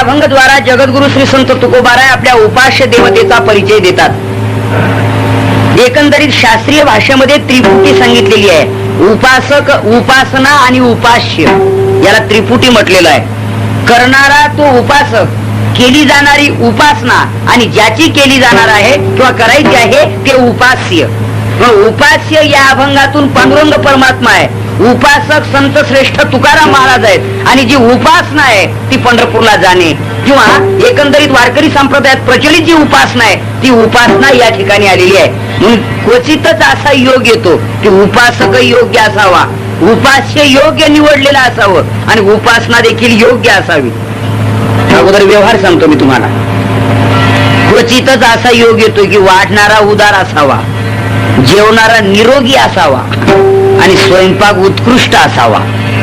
अभंगद्वारा जगद्गुरु श्री संत तुकोबाराय आपल्या उपास्य देवतेचा परिचय देतात. एकंदरीत शास्त्रीय भाषेमध्ये त्रिपुटी सांगितलेली आहे. उपासक, उपासना आणि उपास्य याला त्रिपुटी म्हटलेलं आहे. करणारा तो उपासक, केली जाणारी उपासना आणि ज्याची केली जाणार आहे किंवा करायची आहे ते उपास्य. उपास्य या अभंगातून पांडुरंग परमात्मा आहे. उपासक संत श्रेष्ठ तुकाराम महाराज आहेत आणि जी उपासना आहे ती पंढरपूरला जाणे किंवा एकंदरीत वारकरी संप्रदायात प्रचलित जी उपासना आहे ती उपासना या ठिकाणी आलेली आहे. म्हणून क्वचितच असा योग येतो की उपासक योग्य असावा, उपास्य योग्य निवडलेला असावं आणि उपासना देखील योग्य असावी. अगोदर व्यवहार सांगतो मी तुम्हाला. क्वचितच असा योग येतो की वाढणारा उदार असावा, जेवणारा निरोगी असावा आणि स्वयंपाक उत्कृष्ट असावा.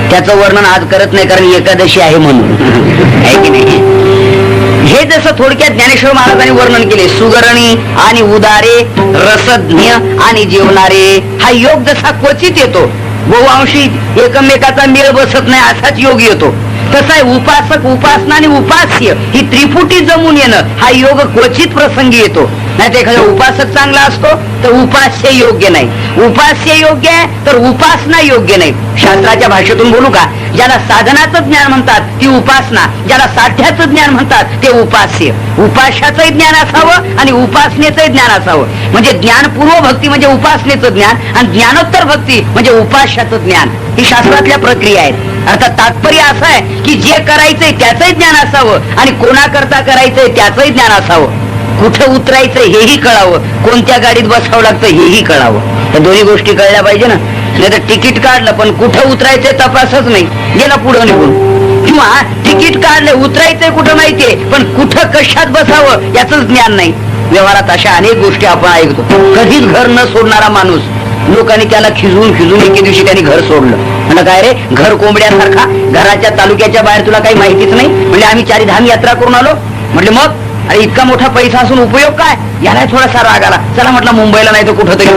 त्याचं वर्णन आज करत नाही कारण एकादशी आहे म्हणून, आहे की नाही. हे जसं थोडक्यात ज्ञानेश्वर महाराजांनी वर्णन केले, सुगरणी आणि उदारे, रसज्ञ आणि जेवणारे, हा योग जसा क्वचित येतो, बहुअंशी एकमेकाचा मेळ बसत नाही असाच योग येतो, तसा आहे उपासक, उपासना आणि उपास्य ही त्रिपुटी जमून येणं हा योग क्वचित प्रसंगी येतो. नाही तर एखादा उपासक चांगला असतो तर उपास्य योग्य नाही, उपास्य योग्य आहे तर उपासना योग्य नाही. शास्त्राच्या भाषेतून बोलू का, ज्याला साधनाचं ज्ञान म्हणतात ती उपासना, ज्याला साध्याचं ज्ञान म्हणतात ते उपास्य. उपास्याचंही ज्ञान असावं आणि उपासनेचंही ज्ञान असावं. म्हणजे ज्ञानपूर्व भक्ती म्हणजे उपासनेचं ज्ञान आणि ज्ञानोत्तर भक्ती म्हणजे उपास्याचं ज्ञान. ही शास्त्रातल्या प्रक्रिया आहेत. अर्थात तात्पर्य असं आहे की जे करायचंय त्याचंही ज्ञान असावं आणि कोणाकरता करायचंय त्याचंही ज्ञान असावं. कुठं उतरायचं हेही कळावं, कोणत्या गाडीत बसावं लागतं हेही कळावं. या दोन्ही गोष्टी कळल्या पाहिजे ना. नाही तर तिकीट काढलं पण कुठं उतरायचंय तपासच नाही, गेला पुढं निघून. किंवा तिकीट काढलंय उतरायचंय कुठं माहितीये पण कुठं कशात बसावं याचंच ज्ञान नाही. व्यवहारात अशा अनेक गोष्टी आपण ऐकतो. कधीच घर न सोडणारा माणूस, लोकांनी त्याला खिजवून एके दिवशी त्यांनी घर सोडलं. म्हणलं काय रे, घर कोंबड्यासारखा, घराच्या तालुक्याच्या बाहेर तुला काही माहितीच नाही. म्हणजे आम्ही 4 धाम यात्रा करून आलो. म्हटले मग, अरे इतका मोठा पैसा असून उपयोग काय, याला थोडासा राग आला. चला म्हटलं मुंबईला नाही तर कुठं तरी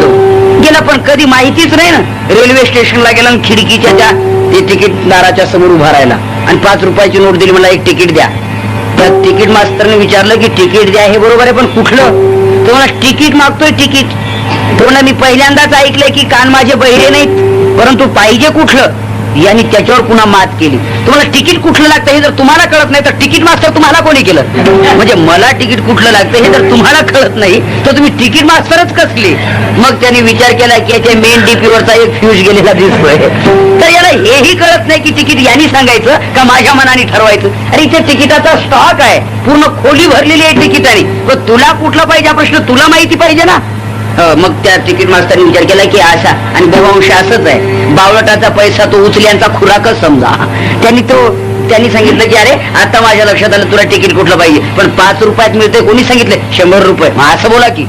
गेला, पण कधी माहितीच नाही ना. रेल्वे स्टेशनला गेला आणि खिडकीच्या त्या ते तिकीटदाराच्या समोर उभा राहिला आणि 5 रुपयाची नोट दिली, मला 1 तिकीट द्या. त्या तिकीट मास्तरने विचारलं की तिकीट द्या हे बरोबर आहे पण कुठलं. तो मला तिकीट मागतोय तिकीट. तो म्हणला मी पहिल्यांदाच ऐकलंय की कान माझे बहिरे नाहीत परंतु पाहिजे कुठलं. यांनी त्याच्यावर पुन्हा मात केली. तुम्हाला तिकीट कुठलं लागतं हे जर तुम्हाला कळत नाही तर तिकीट मास्तर तुम्हाला कोणी केलं. म्हणजे मला तिकीट कुठलं लागतं हे जर तुम्हाला कळत नाही तर तुम्ही तिकीट मास्तरच कसली. मग त्यांनी विचार केला की याच्या मेन डीपीवरचा एक फ्यूज गेलेला दिसतोय. तर याला हेही कळत नाही की तिकीट यांनी सांगायचं का माझ्या मनाने ठरवायचं. अरे इथे तिकिटाचा स्टॉक आहे, पूर्ण खोली भरलेली आहे तिकिटाने. पण तुला कुठला पाहिजे हा प्रश्न तुला माहिती पाहिजे ना. मग त्या तिकीट मास्तरने विचार केला की असा आणि बहुअंश असंच आहे, बावळटाचा पैसा तो उचल्यांचा खुराकच समजा. त्यांनी सांगितलं की अरे आता माझ्या लक्षात आलं तुला तिकीट कुठलं पाहिजे पण 5 रुपयात मिळते. कोणी सांगितलं 100 रुपये. मग असं बोला की.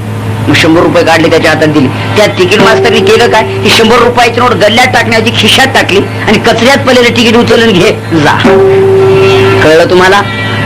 मग 100 रुपये काढले त्याच्या हातात दिली. त्या तिकीट मास्तरनी केलं काय की 100 रुपयाची नोट गल्ल्यात टाकण्याची खिशात टाकली आणि कचऱ्यात पडलेलं तिकीट उचलून घे जा. कळलं तुम्हाला.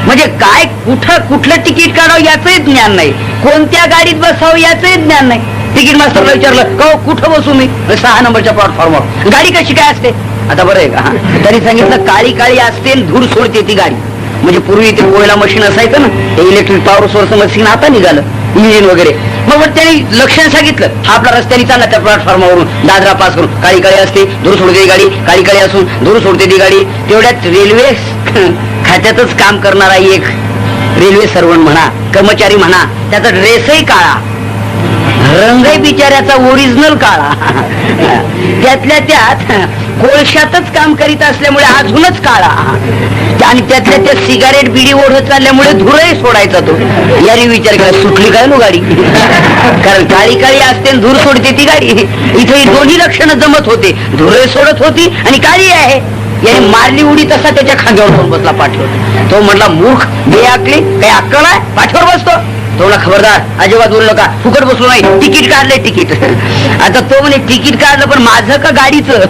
म्हणजे काय कुठलं तिकीट काढावं याचंही ज्ञान नाही, कोणत्या गाडीत बसावं याचंही ज्ञान नाही. तिकीट मास्तरला विचारलं का कुठं बसू मी, 6 नंबरच्या प्लॅटफॉर्मवर. गाडी कशी काय असते आता बरं आहे का. त्यांनी सांगितलं काळी काळी असते धूर सोडते ती गाडी. म्हणजे पूर्वी ते कोयला मशीन असायचं ना, ते इलेक्ट्रिक पॉवर सोर्स मशीन आता निघालं इंजिन वगैरे. मग त्यांनी लक्षण सांगितलं हा आपला रस्त्याने चालला त्या प्लॅटफॉर्मवरून दादरा पास करून. काळी काळी असते धूर सोडते ती गाडी, काळी काळी असून धूर सोडते ती गाडी. तेवढ्यात रेल्वे खात्यातच काम करणारा एक रेल्वे सर्वंट म्हणा, कर्मचारी म्हणा, त्याचा ड्रेसही काळा, रंगही बिचाऱ्याचा ओरिजिनल काळा. त्यातल्या त्यात कोळशातच काम करीत असल्यामुळे अजूनच काळा आणि त्यातल्या त्या सिगारेट बिडी ओढत चालल्यामुळे धुरही सोडायचा तो. याने विचार केला सुटली काय नो गाडी, कारण काळी काळी असते धूर सोडते ती गाडी. इथे ही दोन्ही लक्षणं जमत होते, धुरही सोडत होती आणि काळी आहे. याने मारली उडी तसा त्याच्या खांद्यावर जाऊन बसला पाठीवर. तो म्हटला मूर्ख बेअक्कली, काही अक्कल आहे पाठीवर बसतो. तो म्हणला खबरदार अजिबात बोलू नका, फुकट बसलो नाही, तिकीट काढले तिकीट. आता तो म्हणे तिकीट काढलं पण माझं का गाडीचं.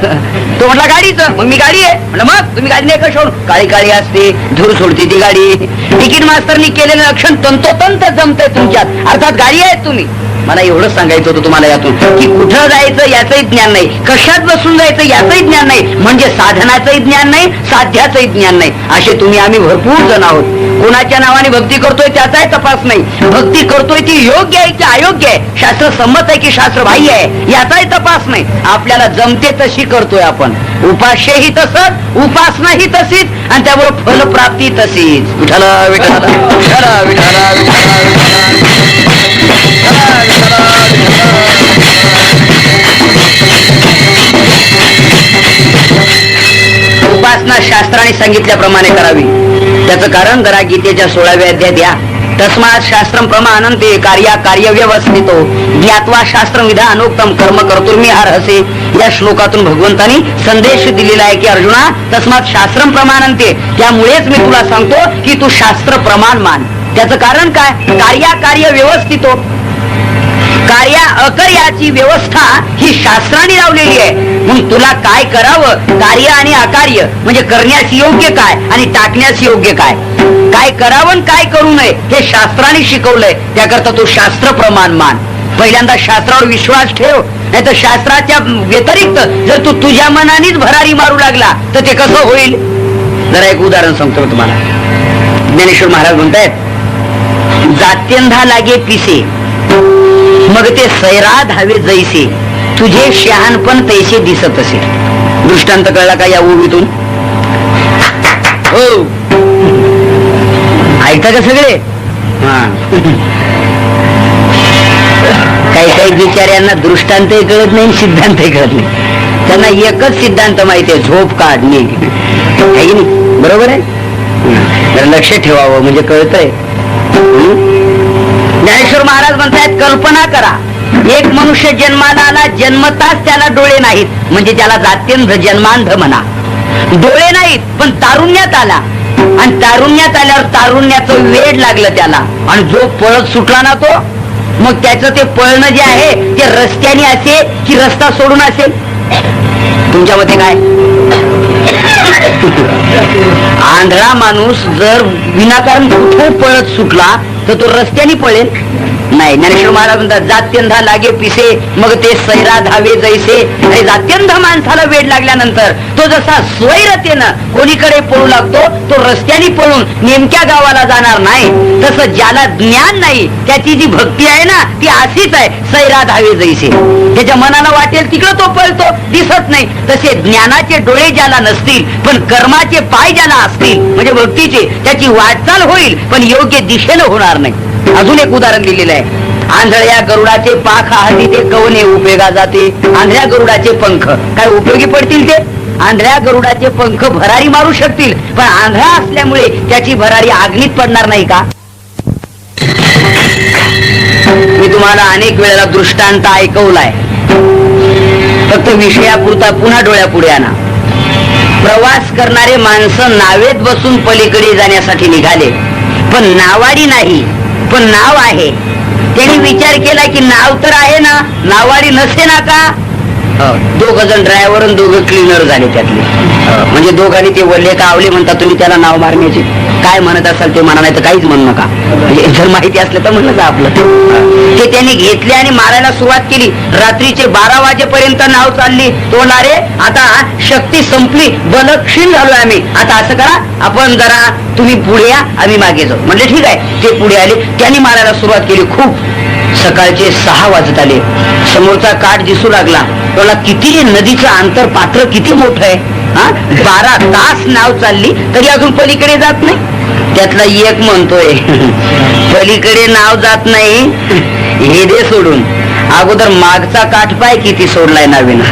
तो म्हटला गाडीचं. मग मी गाडी आहे म्हणलं. मग तुम्ही गाडी नाही का सोडून, काळी काळी असते धूर सोडते ती गाडी. तिकीट मास्तरनी केलेलं लक्षण तंतोतंत जमतंय तुमच्यात, अर्थात गाडी आहे तुम्ही. मला एवढंच सांगायचं होतं तुम्हाला यातून, की कुठं जायचं याचंही ज्ञान नाही, कशात बसून जायचं याचंही ज्ञान नाही, म्हणजे साधनाचंही ज्ञान नाही, साध्याचंही ज्ञान नाही. असे तुम्ही आम्ही भरपूर जण आहोत. कोणाच्या नावाने भक्ती करतोय त्याचाही तपास नाही, भक्ती करतोय ती योग्य आहे की अयोग्य आहे, शास्त्र संमत आहे की शास्त्र बाह्य आहे याचाही तपास नाही. आपल्याला जमते तशी करतोय आपण. उपास्यही तसंच, उपासनाही तशीच, आणि त्याबरोबर फलप्राप्ती तशीच. विठ्ठल विठ्ठल विठ्ठल विठ्ठल उपासना शास्त्राने सांगितल्याप्रमाणे करावी. त्याचं कारण जरा गीतेच्या 16व्या अध्यायात द्या. तस्मात शास्त्रम प्रमाणं ते कार्या कार्य व्यवस्थितो ज्ञात्वा शास्त्र विधानोक्तम कर्म कर्तुर्मी अर्हसे. या श्लोकातून भगवंतांनी संदेश दिलेला आहे की अर्जुना, तस्मात शास्त्रम प्रमाणं ते, त्यामुळेच मी तुला सांगतो की तू शास्त्र प्रमाण मान. त्याचं कारण काय? कार्या कार्य व्यवस्थितो, कार्या अकार्याची व्यवस्था ही शास्त्राने लावलेली आहे. मग तुला काय करावं, कार्य आणि अकार्य म्हणजे करण्यास योग्य काय आणि टाकण्यास योग्य काय, काय करावं काय करू नये हे शास्त्राने शिकवलंय. त्याकरता तू शास्त्र प्रमाण मान. पहिल्यांदा शास्त्रावर विश्वास ठेव, नाही तर शास्त्राच्या व्यतिरिक्त जर तू तुझ्या मनानेच भरारी मारू लागला तर ते कसं होईल. जरा एक उदाहरण सांगतो तुम्हाला. ज्ञानेश्वर महाराज म्हणतायत, जात्यंधा लागे पिसे मग ते सैरा धावे जैसे, तुझे शहाणपण तैसे दिसत असे. दृष्टांत कळला का या ओवीतून? हो, ऐकता का सगळे? काही काही बिचाऱ्यांना दृष्टांतही कळत नाही, सिद्धांतही कळत नाही. त्यांना एकच सिद्धांत माहिती आहे, झोप काढणे. आहे की नाही? बरोबर आहे. जर लक्ष ठेवावं म्हणजे कळतंय. ज्ञानेश्वर महाराज म्हणतायत, कल्पना करा, एक मनुष्य जन्माला आला, जन्मताच त्याला डोळे नाहीत म्हणजे त्याला जात्यंध जन्मांध म्हणा. डोळे नाहीत पण तारुण्यात आला, आणि तारुण्यात आल्यावर तारुण्याचं वेड लागलं त्याला, आणि जो पळत सुटला ना तो, मग त्याचं ते पळणं जे आहे ते रस्त्याने असेल की रस्ता सोडून असेल? तुमच्या मते काय? आंधळा माणूस जर विनाकारण कुठे पळत सुटला तर तो रस्त्याने पळेल? नाही. ज्ञानेश्वर महाराज म्हणतात, जात्यंधा लागे पिसे मग ते सैरा धावे जैसे. आणि जात्यंध माणसाला वेड लागल्यानंतर तो जसा स्वैरतेनं कोणीकडे पळू लागतो, तो रस्त्याने पळून नेमक्या गावाला जाणार नाही. तसं ज्याला ज्ञान नाही त्याची जी भक्ती आहे ना ती अशीच आहे, सैरा धावे जैसे. त्याच्या मनाला वाटेल तिकडं तो पळतो, दिसत नाही. तसे ज्ञानाचे डोळे ज्याला नसतील पण कर्माचे पाय ज्याला असतील म्हणजे भक्तीचे, त्याची वाटचाल होईल पण योग्य दिशेनं होणार नाही. अजून एक उदाहरण दिलेलं आहे. आंधळ्या गरुडाचे पाख हाती ते कवने उपयोगा जाते. आंधळ्या गरुडाचे पंख काय उपयोगी पडतील? ते आंधळ्या गरुडाचे पंख भरारी मारू शकतील, पण आंधळा असल्यामुळे त्याची भरारी आग्नीत पडणार नाही का? मी तुम्हाला अनेक वेळेला दृष्टांत ऐकवलाय, फक्त विषयापुरता पुन्हा डोळ्यापुढे आणा. प्रवास करणारे माणसं नावेत बसून पलीकडे जाण्यासाठी निघाले, पण नावाडी नाही पण नाव आहे. त्यांनी विचार केला की नाव तर आहे ना, नावाडी नसे ना का? दोघ जण ड्रायव्हर आणि दोघं क्लीनर झाले त्यातले. म्हणजे दोघांनी ते वल्ले का आवले म्हणतात तुम्ही त्याला नाव मारण्याचे. काय म्हणत असाल ते म्हणा, नाही तर काहीच म्हणू नका. म्हणजे जर माहिती असलं तर म्हणलं का आपलं. ते त्यांनी घेतले आणि मारायला सुरुवात केली. रात्रीचे 12 वाजेपर्यंत नाव चालली. तो रे आता शक्ती संपली, बलक्षीण झालोय आम्ही, आता असं करा आपण जरा तुम्ही पुढे या, आम्ही मागे जाऊ. म्हणजे ठीक आहे. ते पुढे आले, त्यांनी मारायला सुरुवात केली. खूप सकाळचे 6 वाजत आले. समोरचा काठ दिसू लागला. त्याला किती नदीचं अंतर पात्र किती मोठं आहे. 12 तास नाव चालली तरी अजून पलीकडे जात नाही. त्यातला एक म्हणतोय पलीकडे नाव जात नाही, हे दे सोडून, अगोदर मागचा काठ पाय किती सोडलाय नावेनं.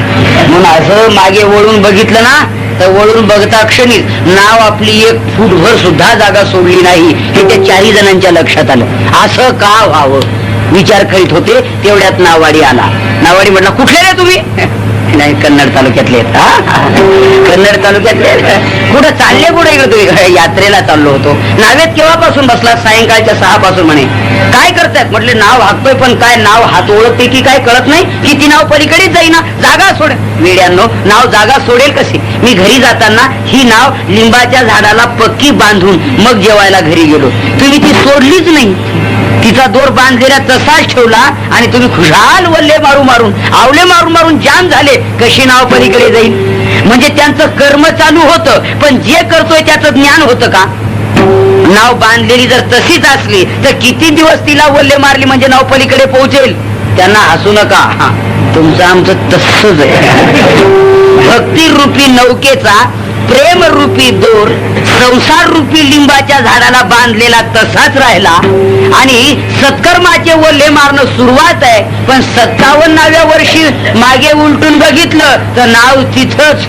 म्हणून असं मागे वळून बघितलं ना तर वळून बघता क्षणीच नाव आपली 1 फूटभर सुद्धा जागा सोडली नाही हे त्या 4 जणांच्या लक्षात आलं. असं का व्हावं विचार करीत होते, तेवढ्यात नावाडी आला. नावाडी म्हटला, कुठले रे तुम्ही? नाही, कन्नड तालुक्यातले. कन्नड तालुक्यातले. कुठं चालले? कुठे गेलो तुम्ही? यात्रेला चाललो होतो. नावेत केव्हापासून बसला? सायंकाळच्या 6 पासून. म्हणे काय करतायत? म्हटले नाव हाकतोय, पण काय नाव हात ओळखते की काय कळत नाही. किती नाव पलीकडेच जाईना, जागा सोड. वेड्यांनो, नाव जागा सोडेल कशी? मी घरी जाताना ही नाव लिंबाच्या झाडाला पक्की बांधून मग जेवायला घरी गेलो. तुम्ही ती सोडलीच नाही. तिचा दोर बांधलेला तसाच ठेवला आणि तुम्ही खुशाल वल्ले मारून मारून आवले मारून मारून जाम झाले. कशी नाव पलीकडे जाईल? म्हणजे त्यांचं कर्म चालू होतं, पण जे करतोय त्याचं ज्ञान होतं का? नाव बांधलेली जर तशीच असली तर किती दिवस तिला वल्ले मारली म्हणजे नाव पलीकडे पोहोचेल? त्यांना हसू नका, तुमचं आमचं तसंच आहे. भक्ती रूपी नौकेचा प्रेम रूपी दोर संसार रूपी लिंबाच्या झाडाला बांधलेला तसाच राहिला आणि सत्कर्माचे वल्ले मारणं सुरुवात आहे. पण 57व्या वर्षी मागे उलटून बघितलं तर नाव तिथंच,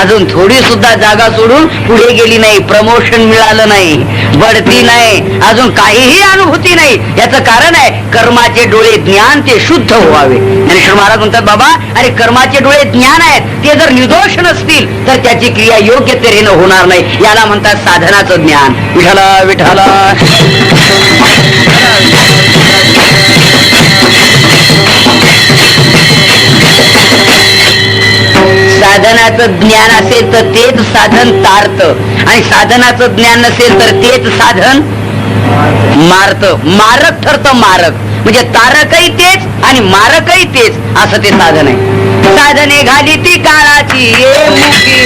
अजून थोडी सुद्धा जागा सोडून पुढे गेली नाही. प्रमोशन मिळालं नाही, बढती नाही, अजून काहीही अनुभूती नाही. याचं कारण आहे कर्माचे डोळे ज्ञान ते शुद्ध व्हावे. ज्ञानेश्वर महाराज म्हणतात, बाबा अरे कर्माचे डोळे ज्ञान आहेत, ते जर निर्दोष नसतील तर त्याची क्रिया योग्य तऱ्हेनं होणार नाही. याला म्हणतात साधनाचं ज्ञान. विठाला विठाला. साधनाचं ज्ञान असेल तर तेच साधन तारत आणि साधनाचं ज्ञान नसेल तर तेच साधन मारत. मारक ठरतं मारक, म्हणजे तारकही तेच आणि मारकही तेच, असं ते साधन आहे. साधने घाली ती काळाची मुखी,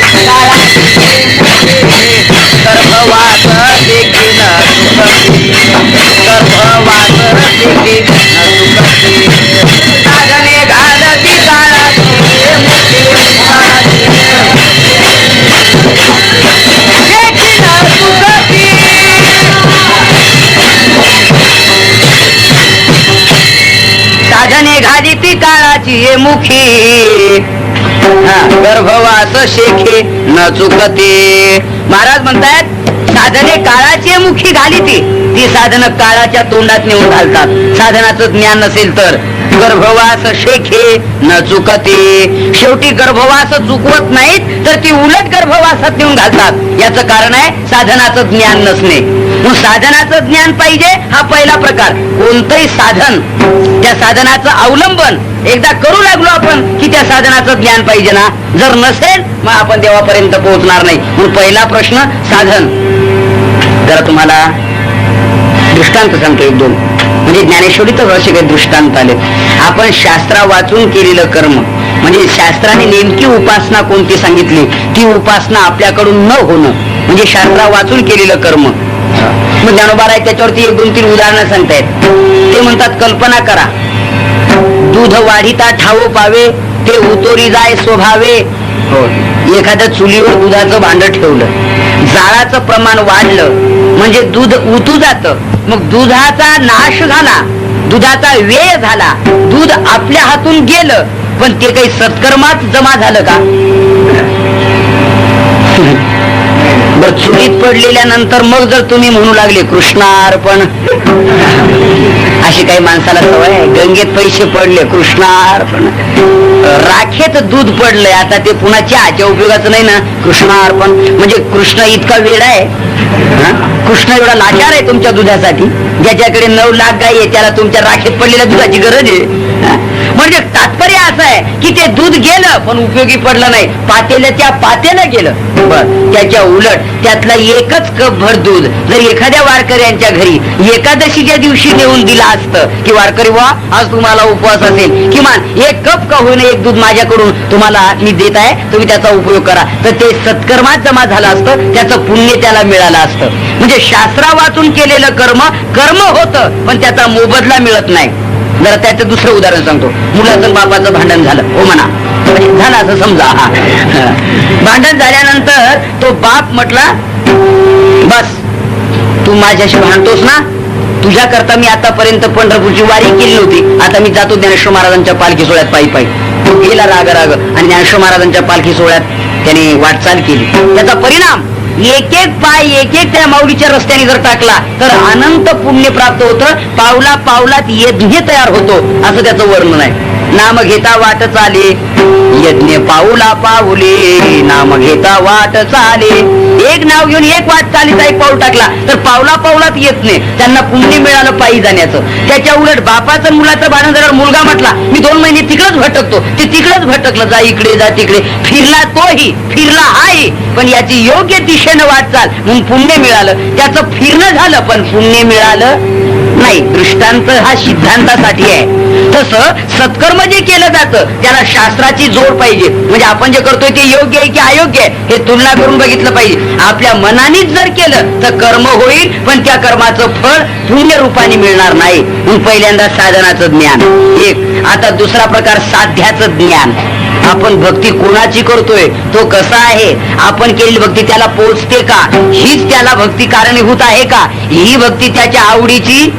गर्भवास देखील गर्भवास देखील साधने घालती काळाची साधने घाली ती काळाची मुखी, गर्भवास शेखे न चुकते. महाराज म्हणतात साधने काळाची मुखी घाली ती साधन काळाच्या तोंडात नेऊन घालतात. साधनाचं ज्ञान नसेल तर गर्भवास शेखे न चुकते. शेवटी गर्भवास चुकवत नाहीत तर ती उलट गर्भवासात नेऊन घालतात. याचं कारण आहे साधनाचं ज्ञान नसणे. मग साधनाचं ज्ञान पाहिजे हा पहिला प्रकार. कोणतंही साधन त्या साधनाचं अवलंबन एकदा करू लागलो आपण की त्या साधनाचं ज्ञान पाहिजे ना. जर नसेल मग आपण देवापर्यंत पोहोचणार नाही. म्हणून पहिला प्रश्न साधन. जरा तुम्हाला दृष्टांत सांगतो एक दोन, म्हणजे ज्ञानेश्वरीतच असे काही दृष्टांत आले. आपण शास्त्रा वाचून केलेलं कर्म, म्हणजे शास्त्राने नेमकी उपासना कोणती सांगितली ती उपासना आपल्याकडून न होणं म्हणजे शास्त्रा वाचून केलेलं कर्म. मग ज्ञानोबा आहे त्याच्यावरती एक दोन तीन उदाहरणं सांगतायत. ते म्हणतात कल्पना करा, दूध वाढीता ठाव पावे ते उतोरी जाय स्वभावे. एखाद्या चुलीवर दुधाचं भांड ठेवलं, जाळाचं प्रमाण वाढलं म्हणजे दूध उतू जातं. मग दुधाचा नाश झाला, दुधाचा व्यय झाला, दूध आपल्या हातून गेलं, पण ते काही सत्कर्मात जमा झालं का? बर चुलीत पडलेल्या नंतर मग जर तुम्ही म्हणू लागले कृष्णार्पण, अशी काही माणसाला सवय आहे. गंगेत पैसे पडले कृष्णार्पण, राखेत दूध पडलंय आता ते पुन्हा चहाच्या उपयोगाचं नाही ना. कृष्णार्पण म्हणजे कृष्ण इतका वेडा आहे, कृष्ण एवढा लाचार आहे तुमच्या दुधासाठी. ज्याच्याकडे 9 लाख गाई आहे त्याला तुमच्या राखेत पडलेल्या दुधाची गरज आहे. म्हणजे तात्पर्य असं आहे की ते दूध गेलं पण उपयोगी पडलं नाही, पातेल्याच्या पातेलं गेलं. बर त्याच्या उलट त्यातला एकच कप भर दूध जर एखाद्या वारकऱ्यांच्या घरी एकादशीच्या दिवशी नेऊन दिला असतं की वारकरी वा आज तुम्हाला उपवास असेल, किमान एक कप का होईना एक दूध माझ्याकडून तुम्हाला मी देत आहे, तुम्ही त्याचा उपयोग करा, तर ते सत्कर्मात जमा झालं असतं, त्याचं पुण्य त्याला मिळालं असतं. म्हणजे शास्त्रा वाचून केलेलं कर्म कर्म होतं पण त्याचा मोबदला मिळत नाही. जरा त्याचं दुसरं उदाहरण सांगतो. मुलाचं बापाचं भांडण झालं, हो म्हणा, झालं असं समजा. भांडण झाल्यानंतर तो बाप म्हटला बस तू माझ्याशी भांडतोस ना, तुझ्या करता मी आतापर्यंत पंढरपूरची वारी केली होती, आता मी जातो ज्ञानेश्वर महाराजांच्या पालखी सोहळ्यात पायी पायी. तो गेला राग राग आणि ज्ञानेश्वर महाराजांच्या पालखी सोहळ्यात त्याने वाटचाल केली. त्याचा परिणाम एक एक पाय एक एक त्या माऊलीच्या रस्त्याने जर टाकला तर अनंत पुण्य प्राप्त होतं. पावला पावलात यज्ञ तयार होतो असं त्याचं वर्णन आहे. नाम घेता वाट चाले यज्ञ पाऊला पाऊले, नाम घेता वाट चाले. एक नाव घेऊन एक वाट चालीचा एक पाऊल टाकला तर पावला पावलात येत नाही, त्यांना पुण्य मिळालं पायी जाण्याचं. त्याच्या उलट बापाचं मुलाचं भांडण झाल्यावर मुलगा म्हटला मी 2 महिने तिकडच भटकतो, ते तिकडच भटकलं, जा इकडे जा तिकडे, फिरला तोही फिरला हाही, पण याची योग्य दिशेनं वाटचाल म्हणून पुण्य मिळालं. त्याचं फिरणं झालं पण पुण्य मिळालं नाही, दृष्टांत हा सिद्धांतासाठी आहे. तसं सत्कर्म जे केलं जातं त्याला शास्त्राची जोड पाहिजे. म्हणजे आपण जे करतोय ते योग्य आहे की अयोग्य आहे हे तुलना करून बघितलं पाहिजे. आपल्या मनानेच जर केलं तर कर्म होईल, पण त्या कर्माचं फळ पुण्य रूपाने मिळणार नाही. पहिल्यांदा साधनाचं ज्ञान एक. आता दुसरा प्रकार साध्याचं ज्ञान. आपण भक्ती कोणाची करतोय, तो कसा आहे, आपण केलेली भक्ती त्याला पोचते का, हीच त्याला भक्ती कारणीभूत आहे का, ही भक्ती त्याच्या आवडीची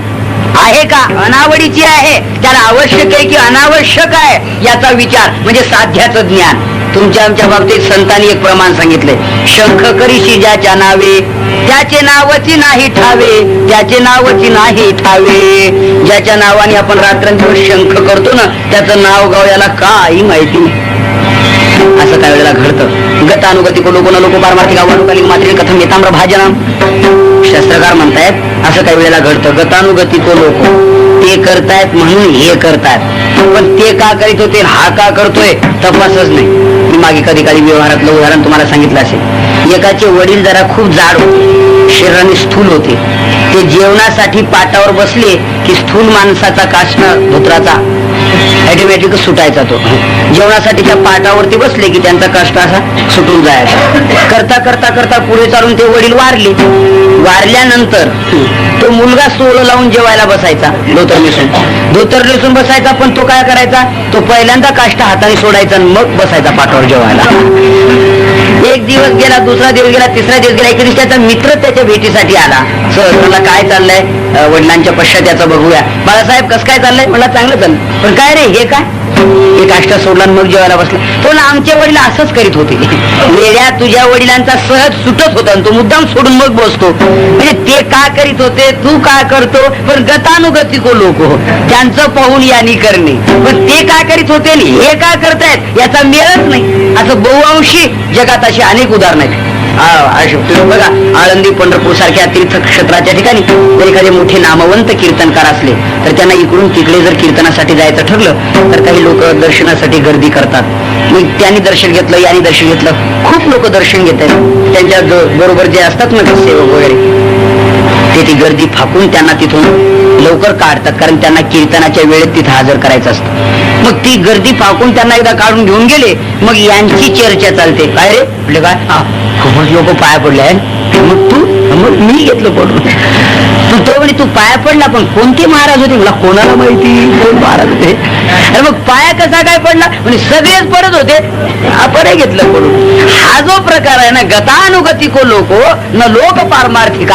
आहे का अनावडीची आहे, त्याला आवश्यक आहे की अनावश्यक आहे याचा विचार म्हणजे साध्याचं ज्ञान. तुमच्या आमच्या बाबतीत संतांनी एक प्रमाण सांगितले, शंख करीशी ज्याच्या नावे त्याचे नावाची नाही ठावे, त्याचे नावाची नाही ठावे. ज्याच्या नावाने आपण रात्रंदिवस शंख करतो ना, त्याचं नाव गाव याला काही माहिती. असं काय वेळेला घडतं. गतानुगती को लोको न लोको पारमार्थिक आव्हानुकालिक मात्रे कथम येताम्र भाजनम. शास्त्रकार म्हणतायत असं काही वेळेला घडतं. गतानुगती को लोको ते करतायत म्हणून हे करतायत, पण ते का करीत होते हा का करतोय तपासच नाही. मी मागे कधी कधी व्यवहारातलं उदाहरण तुम्हाला सांगितलं असेल. एकाचे वडील जरा खूप जाड होते, शरीराने स्थूल होते. ते जेवणासाठी पाटावर बसले की स्थूल माणसाचा काष्ण धोत्राचा ऑटोमॅटिक सुटायचा. तो जेवणासाठी त्या पाटावरती बसले की त्यांचा काष्ट असा सुटून जायचा. करता करता करता पुढे चालून ते वडील वारले. वारल्यानंतर तो मुलगा सोळ लावून जेवायला बसायचा, धोतर नेसून बसायचा. पण तो काय करायचा, तो पहिल्यांदा काष्ट हाताने सोडायचा आणि मग बसायचा पाटावर जेवायला. एक दिवस गेला, दुसरा दिवस गेला, तिसरा दिवस गेला. एक दिवस त्याचा मित्र त्याच्या भेटीसाठी आला. मला काय चाललंय, वडिलांच्या पश्चात याचं बघूया. बाळासाहेब कसं काय चाललंय, मला चांगलं चाललं. पण काय रे हे काय, हे काष्ट सोडला मग जेवायला बसला. पण आमचे वडील असंच करीत होते. वेड्या तुझ्या वडिलांचा सहज सुटत होता आणि तो मुद्दाम सोडून मग बसतो. म्हणजे ते का करीत होते, तू का करतो, पण गतानुगती को लोक त्यांचं पाहून यानी करणे. पण ते का करीत होते हे का करतायत याचा मेळच नाही. असं बहुअंशी जगात अशी अनेक उदाहरणं आहेत. बघा, आळंदी पंढरपूर सारख्या तीर्थक्षेत्राच्या ठिकाणी जर एखादे मोठे नामवंत कीर्तनकार असले तर त्यांना इकडून तिकडे जर कीर्तनासाठी जायचं ठरलं तर काही लोक दर्शनासाठी गर्दी करतात. मग त्यांनी दर्शन घेतलं, यांनी दर्शन घेतलं, खूप लोक दर्शन घेत आहेत. त्यांच्या बरोबर जे असतात ना सेवक वगैरे, ती गर्दी फाकून त्यांना तिथून लवकर काढतात, कारण त्यांना कीर्तनाच्या वेळेत तिथं हजर करायचं असतं. मग ती गर्दी फाकून त्यांना एकदा काढून घेऊन गेले. मग यांची चर्चा चालते, काय रे म्हटले काय, खूपच लोक पाया पडले आहे, मग तू, मग मी घेतलं पडून. तो म्हणे तू पाया पडला, पण कोणते महाराज होते, मला कोणाला माहिती कोण महाराज होते. अरे मग पाया कसा काय पडला, म्हणजे सगळेच पडत होते, आपणही घेतलं पडून. हा जो प्रकार आहे ना, गतानुगती को लोको न लोक पारमार्थिक,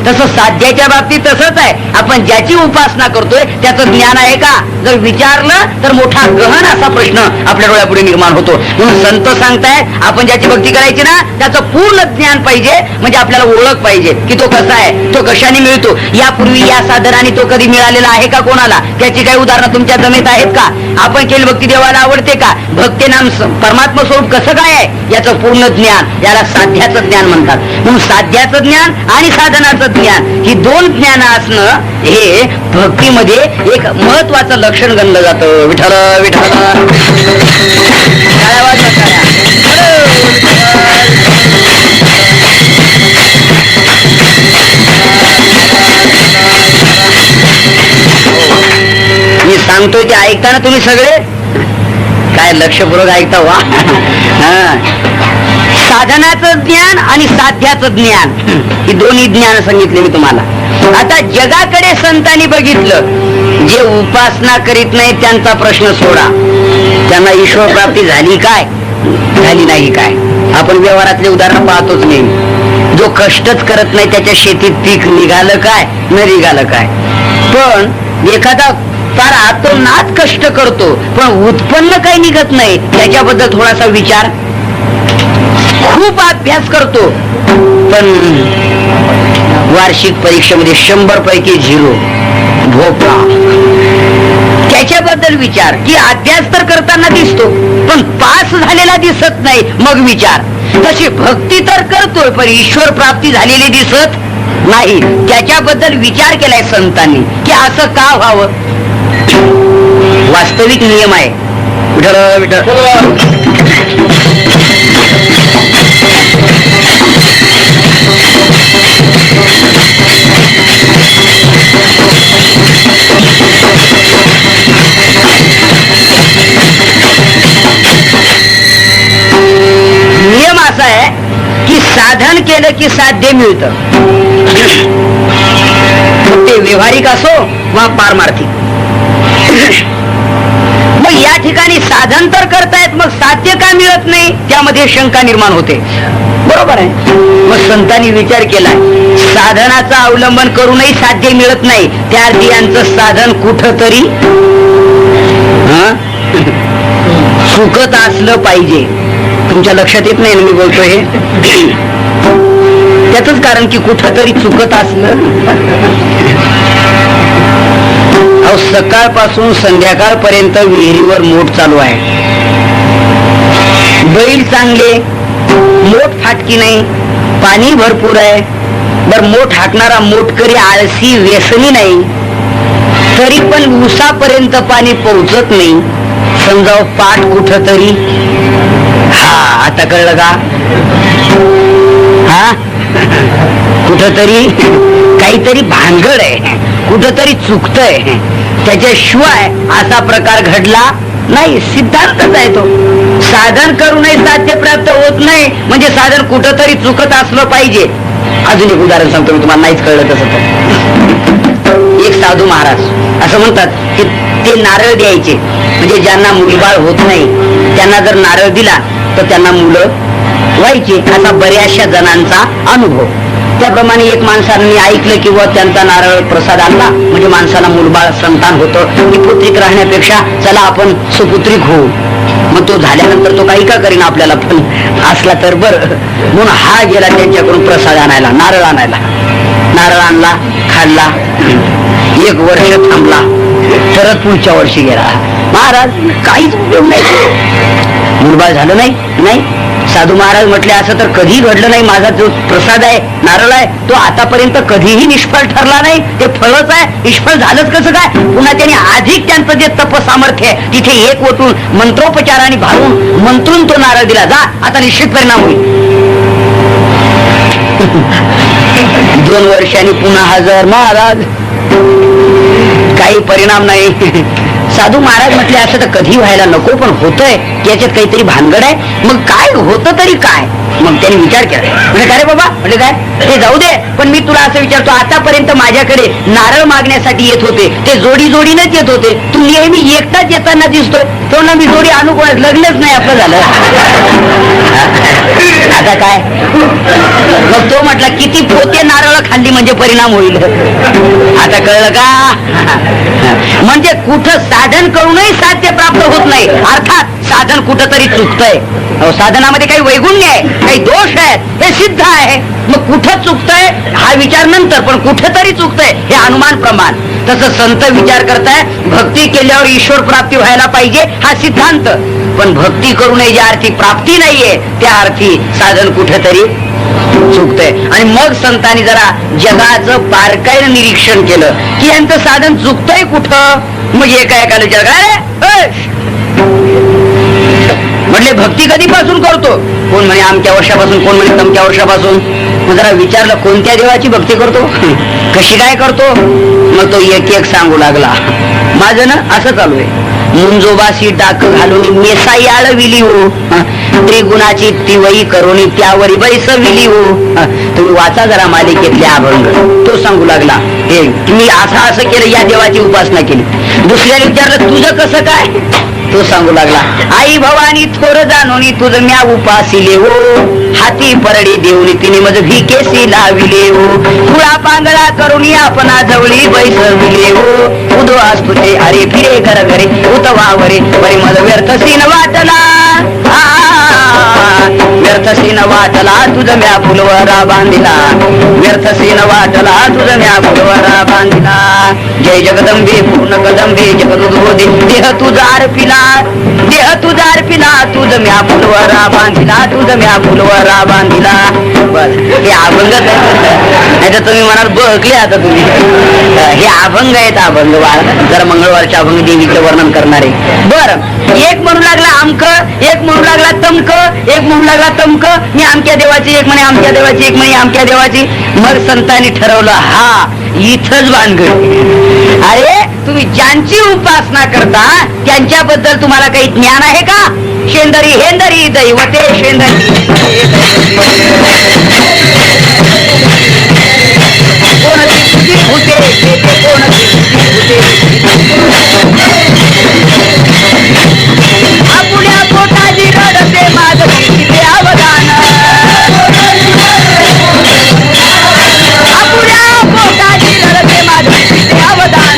तसं साध्याच्या बाबतीत तसंच आहे. आपण ज्याची उपासना करतोय त्याचं ज्ञान आहे का जर विचारलं तर मोठा गहन असा प्रश्न आपल्या डोळ्यापुढे निर्माण होतो. म्हणून संत सांगतायत आपण ज्याची भक्ती करायची ना त्याचं पूर्ण ज्ञान पाहिजे. म्हणजे आपल्याला ओळख पाहिजे की तो कसा आहे, तो कशाने मिळतो, यापूर्वी या साधनाने तो कधी मिळालेला आहे का कोणाला, त्याची काही उदाहरणं तुमच्या जमेत आहेत का, आपण केली भक्ती देवाला आवडते का, भक्ती नाम परमात्मा स्वरूप कसं काय आहे याचं पूर्ण ज्ञान, याला साध्याचं ज्ञान म्हणतात. म्हणून साध्याचं ज्ञान आणि साधनाचं ज्ञान ही दोन ज्ञान असणं हे भक्तीमध्ये एक महत्वाचं लक्षण गणलं जातं. विठ्ठल विठ्ठल मी सांगतोय ते ऐकता ना तुम्ही सगळे, काय लक्षपूर्वक ऐकता वा. साधनाचं ज्ञान आणि साध्याचं ज्ञान ही दोन्ही ज्ञान सांगितले मी तुम्हाला. आता जगाकडे संतांनी बघितलं, जे उपासना करीत नाही त्यांचा प्रश्न सोडा, त्यांना ईश्वर प्राप्ती झाली काय, झाली नाही काय. आपण व्यवहारातले उदाहरण पाहतोच नाही. जो कष्टच करत नाही त्याच्या शेतीत पीक निघालं काय, न निघालं काय. पण एखादा फार आतोनात कष्ट करतो पण उत्पन्न काही निघत नाही, त्याच्याबद्दल थोडासा विचार. खूप अभ्यास करतो पण वार्षिक परीक्षेमध्ये 100 पैकी 0 भोपळा, त्याच्याबद्दल विचार. की अभ्यास तर करताना दिसतो पण पास झालेला दिसत नाही, मग विचार. तशी भक्ती तर करतोय पण ईश्वर प्राप्ती झालेली दिसत नाही, त्याच्याबद्दल विचार केलाय संतांनी की असं का व्हावं. वास्तविक नियम आहे. विठ्ठल विठ्ठल केलं की साध्य मिळतं. ते व्यवहारिक असो वा पारमार्थिक. मग या ठिकाणी साधन तर करतायत, मग साध्य का मिळत नाही, त्यामध्ये शंका निर्माण होते. बरोबर आहे. मग संतांनी विचार केलाय, साधनाचं अवलंबन करूनही साध्य मिळत नाही, त्या अर्थी यांचं साधन कुठंतरी चुकत असलं पाहिजे. तुमच्या लक्षात येत नाही ना मी बोलतोय हे? त्याच कारण की कुठंतरी चुकत असलं. अहो, सकाळपासून संध्याकाळपर्यंत विहिरीवर मोठ चालू आहे. बैल चांगले, मोठ फाटकी नाही, पाणी भरपूर आहे. बर, मोठ हाकणारा मोठकरी आळसी व्यसनी नाही, तरी पण उसापर्यंत पाणी पोहोचत नाही. समजा पाठ कुठंतरी, हा आता कळलं का? हा, कुठंतरी काहीतरी भानगड आहे, कुठंतरी चुकतंय. त्याच्याशिवाय असा प्रकार घडला नाही. सिद्धांतच आहे तो. साधन करूनही साध्य प्राप्त होत नाही म्हणजे साधन कुठंतरी चुकत असलं पाहिजे. अजून एक उदाहरण सांगतो मी, तुम्हाला नाहीच कळलं तसं तर. एक साधू महाराज असं म्हणतात की ते नारळ द्यायचे, म्हणजे ज्यांना मुलबाळ होत नाही त्यांना जर नारळ दिला तर त्यांना मुलं व्हायची. असा बऱ्याचशा जणांचा अनुभव. त्याप्रमाणे एक माणसाने ऐकलं किंवा त्यांचा नारळ प्रसाद आणला म्हणजे माणसाला मुलबाळ संतान होतं. निपुत्रिक राहण्यापेक्षा चला आपण सुपुत्रिक होऊ. मग तो झाल्यानंतर तो काही का करीन आपल्याला पण असला तर बरं. म्हणून हा गेला त्यांच्याकडून प्रसाद आणायला, नारळ आणायला. नारळ आणला, खाल्ला, 1 वर्ष थांबला, परत पुढच्या वर्षी गेला. महाराज काहीच उपयोग नाही, मुलबाळ झालं नाही. नाही, साधू महाराज म्हटले असं तर कधी घडलं नाही. माझा जो प्रसाद आहे, नारळ आहे, तो आतापर्यंत कधीही निष्फळ ठरला नाही. ते फळच आहे, निष्फळ झालंच कसं काय? पुन्हा त्यांनी अधिक त्यांचं जे तप सामर्थ्य आहे तिथे एक ओतून मंत्रोपचाराने भारून मंत्रून तो नारळ दिला. जा, आता निश्चित परिणाम होईल. 2 वर्षांनी पुन्हा हजर. महाराज काही परिणाम नाही. साधू महाराज म्हटले असं तर कधी व्हायला नको, पण होतंय, याच्यात काहीतरी भानगड आहे. मग काय होतं तरी काय? मग त्यांनी विचार केला. म्हणजे काय रे बाबा, म्हणजे काय ते जाऊ दे, पण मी तुला असं विचारतो, आतापर्यंत माझ्याकडे नारळ मागण्यासाठी येत होते, ते जोडी जोडीनच येत होते, तू नेहमी एकटाच येताना दिसतोय. तो ना मी जोडी आणू, लग्नच नाही आपलं झालं. आता काय? मग तो म्हटला किती पोते नारळ खाल्ली म्हणजे परिणाम होईल. आता कळलं का? म्हणजे कुठं साधन करूनही साध्य प्राप्त होत नाही, अर्थात साधन कुठंतरी चुकतंय. साधनामध्ये काही वैगुण्य आहे, काही दोष आहेत, हे सिद्ध आहे. मग कुठं चुकतंय हा विचार नंतर, पण कुठेतरी चुकतंय हे अनुमान प्रमाण. तसं संत विचार करताय, भक्ती केल्यावर ईश्वर प्राप्ती व्हायला पाहिजे हा सिद्धांत, पण भक्ती करूनही ज्या अर्थी प्राप्ती नाहीये त्या अर्थी साधन कुठेतरी चुकतंय. आणि मग संतांनी जरा जगाचं बारकाईनं निरीक्षण केलं की यांचं साधन चुकतंय कुठं. मग एका जग म्हटले भक्ती कधीपासून करतो? कोण म्हणे आमच्या वर्षापासून, कोण म्हणे तमक्या वर्षापासून. मग जरा विचारलं कोणत्या देवाची भक्ती करतो, कशी काय करतो. मग तो एक सांगू लागला. माझं ना असं चालू आहे, मुंजोबाशी डाक घालून मेसाई आळविली हो, त्रिगुणाची तिवई करून त्यावरी बैसविली हो. तुम्ही वाचा जरा मालिकेतले अभंग. तो सांगू लागला, हे मी असं केलं, या देवाची उपासना केली. दुसऱ्याने विचारलं तुझं कसं काय? तो सांगू लागला, आई भवानी थोर जाणून तुझं म्या उपासिले हो, हाती परडी देऊन तिने मज भिकेसी लाविले हो, खुळा पांगळा करून आपणा जवळी बैसविले हो, उदो असतुते अरे फिरे घर घरे उतवावरे परी मज व्यर्थसीन वाटला, व्यर्थसीन वाटला तुझं म्या फुलवरा बांधिला, व्यर्थसीन वाटला तुझं म्या फुलवरा बांधिला. जय जगदंबे पूर्ण कदंबे जगदुधोदे देह तुझा अर्पिला, देह तुझा अर्पिला तुझं म्या फुलवरा बांधिला, तुझं म्या फुलवरा बांधिला. बस हे अभंग नाही तर तुम्ही म्हणाल बघले आता तुम्ही हे अभंग आहेत. अभंग जरा मंगळवारच्या अभंग देवीचं वर्णन करणारे. बरं, एक म्हणू लागला आमक, एक म्हणू लागला तमक, एक म्हणू लागला तमक. मी आमक्या देवाची, एक म्हणे आमक्या देवाची, एक म्हणे आमक्या देवाची. मग संतांनी ठरवलं हा इथंच भानगड. अरे तुम्ही ज्यांची उपासना करता त्यांच्याबद्दल तुम्हाला काही ज्ञान आहे का? शेंदरी हेंदरी दैवते शेंदरी कोणती भूते कोणती आपुल्या पोटाची रडते माझ भक्तीचे अवदान आपुल्या पोटाची रडते माझ भक्तीचे अवदान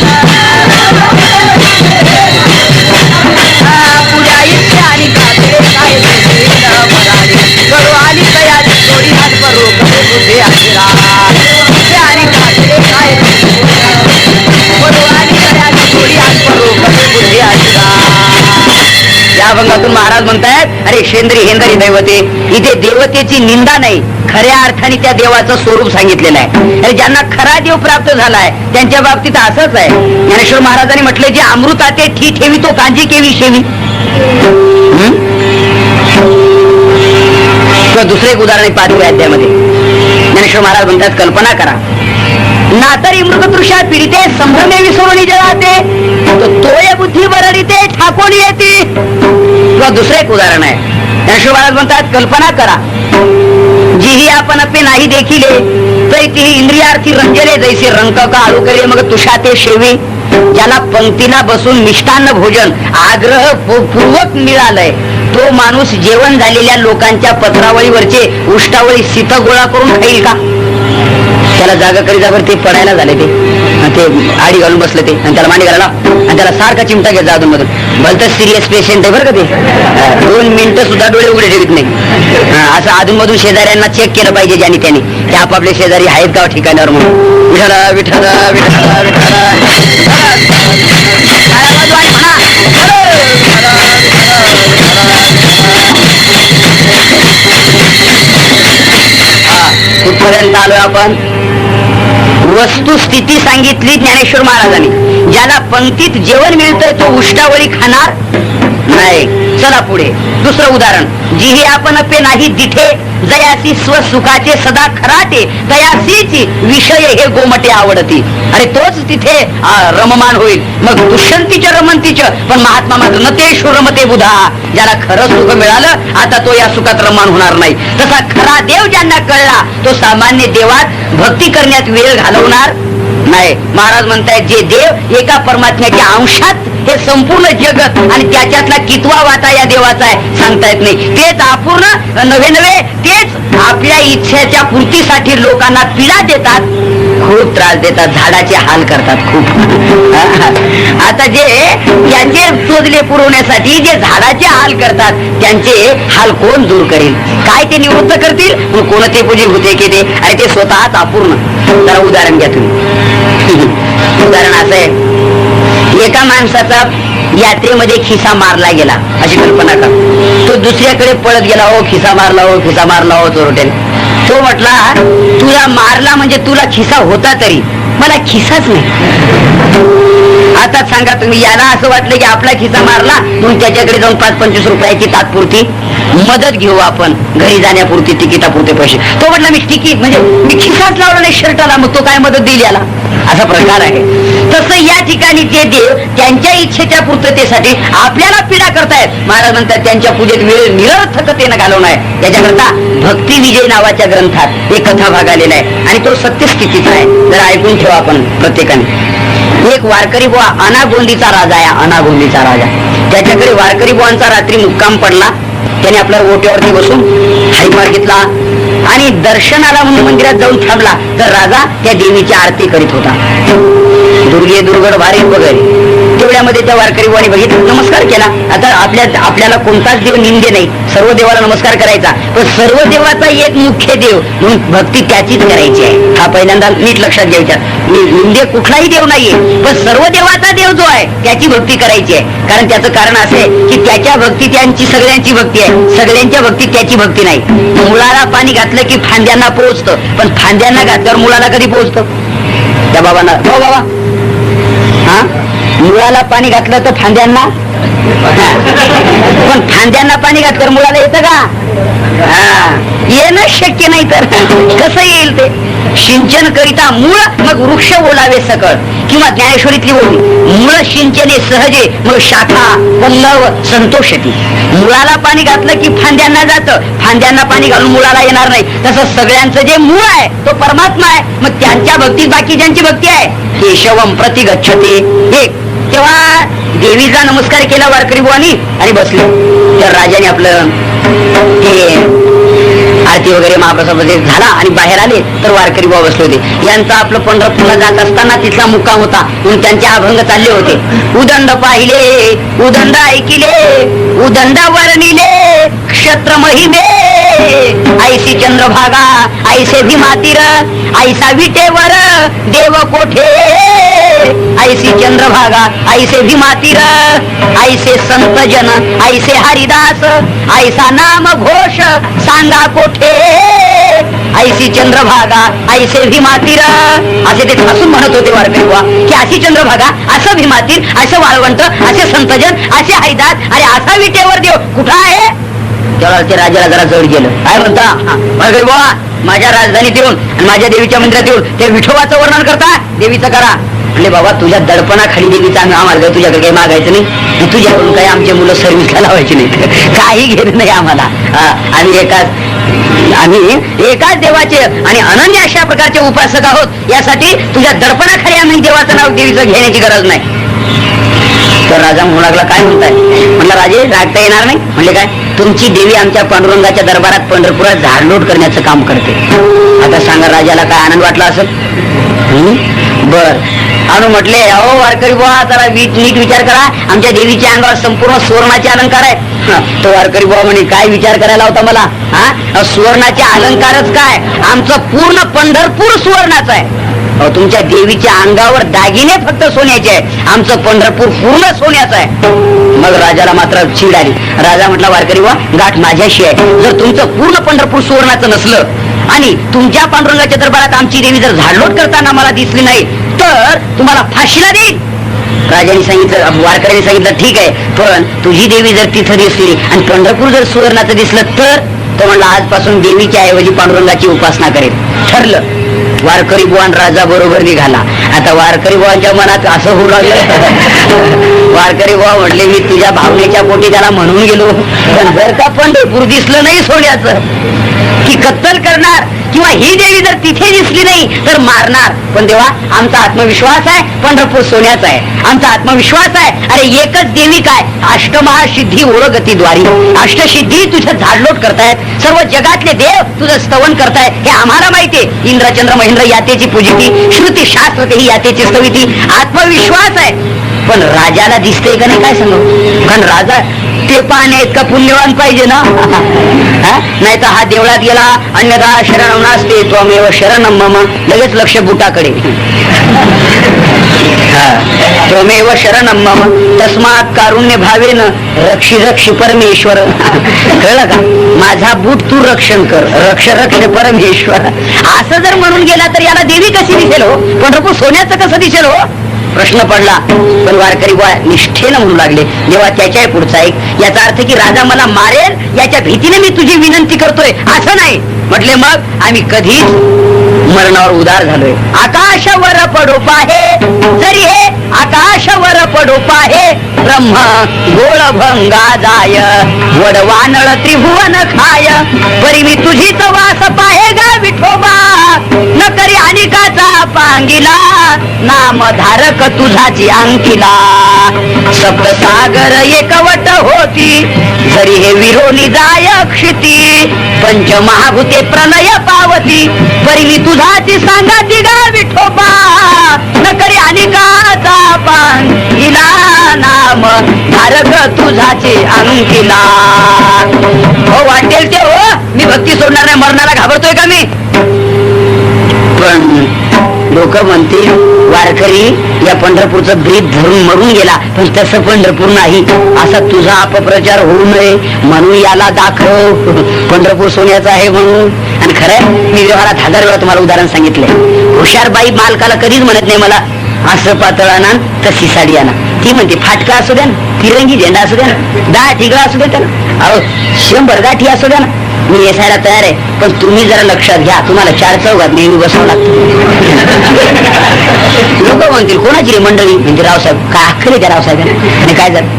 पुऱ्या इच्छा आणि कातरे काय करू आली तयारी थोडी हात करू कसे बुद्धे आशिरा आणि कातरे काय करू आली तयारी थोडी हात करू कसे बुद्धे आशिरा. या अभंगातून महाराज म्हणतायत अरे शेंद्री हेंदरी दैवते, इथे देवतेची निंदा नाही, खऱ्या अर्थाने त्या देवाचं स्वरूप सांगितलेलं आहे. अरे ज्यांना खरा देव प्राप्त झालाय त्यांच्या बाबतीत असंच आहे. ज्ञानेश्वर महाराजांनी म्हटले जे अमृताते ठी ठेवी तो कांजी केवी शेवी. दुसरे एक उदाहरण 5व्या अध्यायामध्ये ज्ञानेश्वर महाराज म्हणतात कल्पना करा नातरी मृगतृषा पीडिते संभ्रमे विसरून जळाते तोय बुद्धी बरडिते ठाकून येते. किंवा दुसरे एक उदाहरण आहे ज्ञानेश्वर महाराज म्हणतात कल्पना करा जीही आपण अपे नाही देखिले तरी ती इंद्रियार्थी रंजले जैसे रंक का आळू करे मग तुषाते शेवी. ज्याला पंक्तीला बसून मिष्टान्न भोजन आग्रह पूर्वक मिळालंय तो माणूस जेवण झालेल्या लोकांच्या पत्रावळीवरचे उष्टावळी शीत गोळा करून खाईल का? त्याला जागा करी जाबर ते पडायला झाले ते आडी घालून बसले ते आणि त्याला मांडी घालायला आणि त्याला सारखा चिमटा घ्यायचा अधून मधून. भलतं सिरियस पेशंट आहे बरं का ते 2 मिनिटं सुद्धा डोळे उघडे ठेवत नाही. असं अधून मधून शेजाऱ्यांना चेक केलं पाहिजे ज्यांनी त्यांनी ते आपापले शेजारी आहेत का ठिकाणावर म्हणून. विठाला विठाला विठाला विठाला कुठपर्यंत आलोय आपण? वस्तुस्थिती सांगितली ज्ञानेश्वर महाराजांनी. ज्याला पंक्तीत जेवण मिळतंय तो उष्टावळी खाणार नाही. चला पुढे दुसरं उदाहरण जी ही आपण पे नाही तिथे जयासी स्वसुखाचे सदा खराटे तयासीची विषय हे गोमटे आवडती. अरे तोच तिथे रममान होईल. मग दुष्यंतीच्या रमंतीचं पण महात्मा मात्र नतेशु रमते बुधा. ज्याला खरं सुख मिळालं आता तो या सुखात रममान होणार नाही. तसा खरा देव ज्यांना कळला तो सामान्य देवात भक्ती करण्यात वेळ घालवणार नाही. महाराज म्हणतायत जे देव एका परमात्म्याच्या अंशात हे संपूर्ण जगत आणि त्याच्यातला कितवा वाटा या देवाचा आहे सांगता येत नाही. तेच अपूर्ण नव्हे तेच आपल्या इच्छेच्या पूर्तीसाठी लोकांना पीडा देतात, खूप त्रास देतात, झाडाचे हाल करतात खूप. आता जे याचे शोधले पुरवण्यासाठी जे झाडाचे हाल करतात त्यांचे हाल कोण दूर करेल? काय ते निवृत्त करतील? कोणते पूजी होते की ते अरे ते स्वतःच अपूर्ण. जरा उदाहरण घ्या तुम्ही. उदाहरण असं आहे एका माणसाचा यात्रेमध्ये खिसा मारला गेला अशी कल्पना कर. तो दुसऱ्याकडे पळत गेला हो खिसा मारला हो चोरट्याने. तो म्हटला तुला मारला म्हणजे तुला खिसा होता तरी मला खिसाच नाही. आता सांगा तुम्ही याला असं वाटलं की आपला खिसा मारला म्हणून त्याच्याकडे जाऊन 5-25 रुपयाची तात्पुरती मदत घेऊ आपण घरी जाण्यापुरती तिकिटापुरते पैसे. तो म्हटला मी तिकीट म्हणजे मी खिसाच लावला नाही शर्टाला मग तो काय मदत देईल याला? असा प्रकार आहे. तसं या ठिकाणी ते देव त्यांच्या इच्छेच्या पूर्ततेसाठी आपल्याला पीडा करतायत. महाराज म्हणतात त्यांच्या पूजेत वेळ निरर्थकतेनं घालवणं आहे. त्याच्याकरता भक्ती विजय नावाच्या ग्रंथात एक कथा भाग आलेला आहे आणि तो सत्यस्थितीचा आहे. जरा ऐकून ठेवा आपण प्रत्येकाने. एक वारकरी बुवा अनागोंदीचा राजा आहे. अनागोंदीचा राजा त्याच्याकडे वारकरी बुवांचा रात्री मुक्काम पडला. त्याने आपल्या ओट्यावरती बसून हायमार घेतला आणि दर्शनाला म्हणून मंदिरात जाऊन थांबला तर राजा त्या देवीची आरती करीत होता. दुर्गे दुर्गड वारे वगैरे तेवढ्यामध्ये त्या वारकरी बुवाने बघितलं, नमस्कार केला. आता आपल्याला कोणताच देव निंदे नाही, सर्व देवाला नमस्कार करायचा. पण सर्व देवाचा एक मुख्य देव म्हणून भक्ती त्याचीच करायची आहे. हा पहिल्यांदा नीट लक्षात घ्यायचा. निंदे कुठलाही देव नाहीये पण सर्व देवाचा देव जो आहे त्याची भक्ती करायची आहे. कारण त्याचं कारण असं आहे की त्याच्या भक्ती त्यांची सगळ्यांची भक्ती आहे, सगळ्यांच्या भक्तीत त्याची भक्ती नाही. मुळाला पाणी घातलं की फांद्यांना पोहोचतं पण फांद्यांना घातल्यावर मुळाला कधी पोहोचतं? त्या बाबांना हो बाबा हा मुळाला पाणी घातलं तर फांद्यांना, पण फांद्यांना पाणी घातलं मुळाला येतं का? येणं शक्य नाही तर कसं येईल ते? सिंचन करिता मूळ मग वृक्ष बोलावे सकळ, किंवा ज्ञानेश्वरीतली ओळी मूळ सिंचने सहजे मग शाखा पल्लव संतोषती. मुळाला पाणी घातलं की फांद्यांना जातं, फांद्यांना पाणी घालून मुळाला येणार नाही. तसं सगळ्यांचं जे मूळ आहे तो परमात्मा आहे. मग त्यांच्या भक्तीत बाकी ज्यांची भक्ती आहे केशवम प्रति गच्छते. एक तेव्हा देवीचा नमस्कार केला वारकरी बुवानी आणि बसले. तर राजाने आपलं ते आरती वगैरे महाप्रसाद वगैरे झाला आणि बाहेर आले तर वारकरी बुवा बसले होते. यांचा आपलं पंढरपूरला जात असताना तिथला मुक्काम होता म्हणून त्यांचे अभंग चालले होते. उदंड पाहिले, उदंड ऐकिले, उदंड वर्णिले क्षत्र महिमे, ऐसी चंद्रभागा ऐसे भीमातीर, ऐसा विटेवर देव कोठे, ऐसी चंद्रभागा ऐसे भीमातीर, ऐसे संत जन ऐसे हरिदास, ऐसा नाम घोष सांगा कोठे, ऐसी चंद्रभागा ऐसे भीमातीर. असे ते ठासून म्हणत होते वारकरी बुवा की अशी चंद्रभागा, असं भीमातीर, असं वाळवंट, असे संतजन, असे हरिदास, अरे असा विटेवर देव कुठं आहे. तेव्हा ते राजाला जरा जड गेलं. काय म्हणता वारकरी बुवा, माझ्या राजधानीत येऊन आणि माझ्या देवीच्या मंदिरात येऊन ते विठोबाचं वर्णन करता, देवीचं करा. म्हणजे बाबा तुझ्या दडपणाखाली देवीचा मार्ग, तुझ्याकडे काही मागायचं नाही, तुझ्याकडून काही आमचे मुलं सर्व्हिसला लावायची नाही, काही घेणं नाही आम्हाला. आम्ही एकाच देवाचे आणि अनन्य अशा प्रकारचे उपासक आहोत. यासाठी तुझ्या दडपणाखाली आम्ही देवाचं नाव देवीचं घेण्याची गरज नाही. तर राजा म्हणू लागला काय म्हणताय. म्हणलं राजे रागता येणार नाही. म्हणले काय, तुमची देवी आमच्या पांडुरंगाच्या दरबारात पंढरपुरात झाडलोट करण्याचं काम करते. आता सांगा राजाला काय आनंद वाटला असेल. बर अनु म्हटले अहो वारकरी बुवा जरा नीट विचार करा, आमच्या देवीच्या अंगावर संपूर्ण सुवर्णाचे अलंकार आहे. तो वारकरी बुवा म्हणे काय विचार करायला होता मला, हा सुवर्णाचे अलंकारच काय, आमचं पूर्ण पंढरपूर सुवर्णाचं आहे. तुमच्या देवीच्या अंगावर दागिने फक्त सोन्याचे आहे, आमचं पंढरपूर पूर्ण सोन्याचं आहे. मग राजाला मात्र चीड आली. राजा म्हटला वारकरी बुवा गाठ माझ्याशी आहे. जर तुमचं पूर्ण पंढरपूर सुवर्णाचं नसलं आणि तुमच्या पांडुरंगाच्या दरबारात आमची देवी जर झाडलोट करताना मला दिसली नाही तर तुम्हाला फाशीला देईल. राजाने सांगितलं, वारकऱ्यांनी सांगितलं ठीक आहे, पण तुझी देवी जर तिथं दिसली आणि पंढरपूर जर सुवर्णाचं दिसलं तर तो म्हणला आजपासून देवीच्या ऐवजी पांडुरंगाची उपासना करेल. ठरलं. वारकरी बुवान राजा बरोबर निघाला. आता वारकरी बुवांच्या मनात असं होऊ लागलं, वारकरी बुवा म्हटले मी तुझ्या भावनेच्या पोटी त्याला म्हणून गेलो, पण जर का पंढरपूर दिसलं नाही सोन्याचं की कत्तल करणार, किंवा ही देवी जर तिथे दिसली नाही तर मारणार. पण तेव्हा आमचा आत्मविश्वास आहे पंढरपूर सोन्याचा आहे, आमचा आत्मविश्वास आहे. अरे एकच देवी काय, अष्टमहासिद्धी ओळगतीद्वारी, अष्टसिद्धी तुझं झाडलोट करतायत, सर्व जगातले देव तुझं स्तवन करतायत हे आम्हाला माहितीये. इंद्रचंद्र महेंद्र यातेची पूजिती, श्रुती शास्त्र ही यातेची स्तविती. आत्मविश्वास आहे. पण राजाला दिसतंय का नाही काय सांगू, कारण राजा ते पाहणे इतका पुण्यवान पाहिजे ना. नाही तर हा देवळात गेला अन्यथा शरणम नास्ते त्वमेव शरणम मम, लगेच लक्ष बुटाकडे, त्वमेव शरणम मम तस्मात् कारुण्य भावेन रक्षी रक्षी परमेश्वर. कळलं का, माझा बूट तू रक्षण कर, रक्ष रक्ष परमेश्वर. असं जर म्हणून गेला तर याला देवी कशी दिसेल हो, पंढरपूर सोन्याचं कसं दिसेल हो. प्रश्न पडला. पण वारकरी बुवा निष्ठेनं म्हणू लागले देवा त्याच्या पुढचा एक, याचा अर्थ की राजा मला मारेल याच्या भीतीने मी तुझी विनंती करतोय असं नाही. म्हटले मग आम्ही कधीच मरणावर उदार झालोय. आकाशावर पडो पाहे जरी हे आकाशावर पडो पाहे, ब्रह्म गोळ भंगा जाय वडवानळ त्रिभुवन खाय, परी मी तुझीच वास पाहे गा विठोबा, न करी अनिकाचा पांगिला, नाम धारक तुझाची अंकिला. सप्तसागर एकवट होती जरी हे विरोनी जाय क्षिती, पंचमहाभूते प्रणय पावती, परी मी तुझाची सांगाती गा विठोबा, न करी अनिकाचा पांगिला, नाम धारक तुझाची अंकिला. हो वाटेल ते हो, मी भक्ती सोडणार नाही, मरणाला घाबरतोय का मी. पण लोक म्हणतील वारकरी या पंढरपूरचं ब्रीद धरून मरून गेला, पण तसं पंढरपूर नाही, असा तुझा अपप्रचार होऊ नये म्हणून याला दाखव पंढरपूर सोन्याचं आहे म्हणून. आणि खरंय मी व्यवहारात 1000 वेळा तुम्हाला उदाहरण सांगितलंय. हुशार बाई मालकाला कधीच म्हणत नाही मला असं पातळ आणा तशी साडी आणा. ती म्हणते फाटका असू द्या ना, तिरंगी झेंडा असू द्या ना, 10 ठिगळा असू द्या ना, अहो 100 गाठी असू द्या ना, मी येसायला तयार आहे, पण तुम्ही जरा लक्षात घ्या, तुम्हाला 4 चौघात नेहमी बसावं लागतं. लोक म्हणतील कोणाची रे मंडळी, म्हणजे रावसाहेब. काय अख्खं रे त्या रावसाहेब. आणि काय जर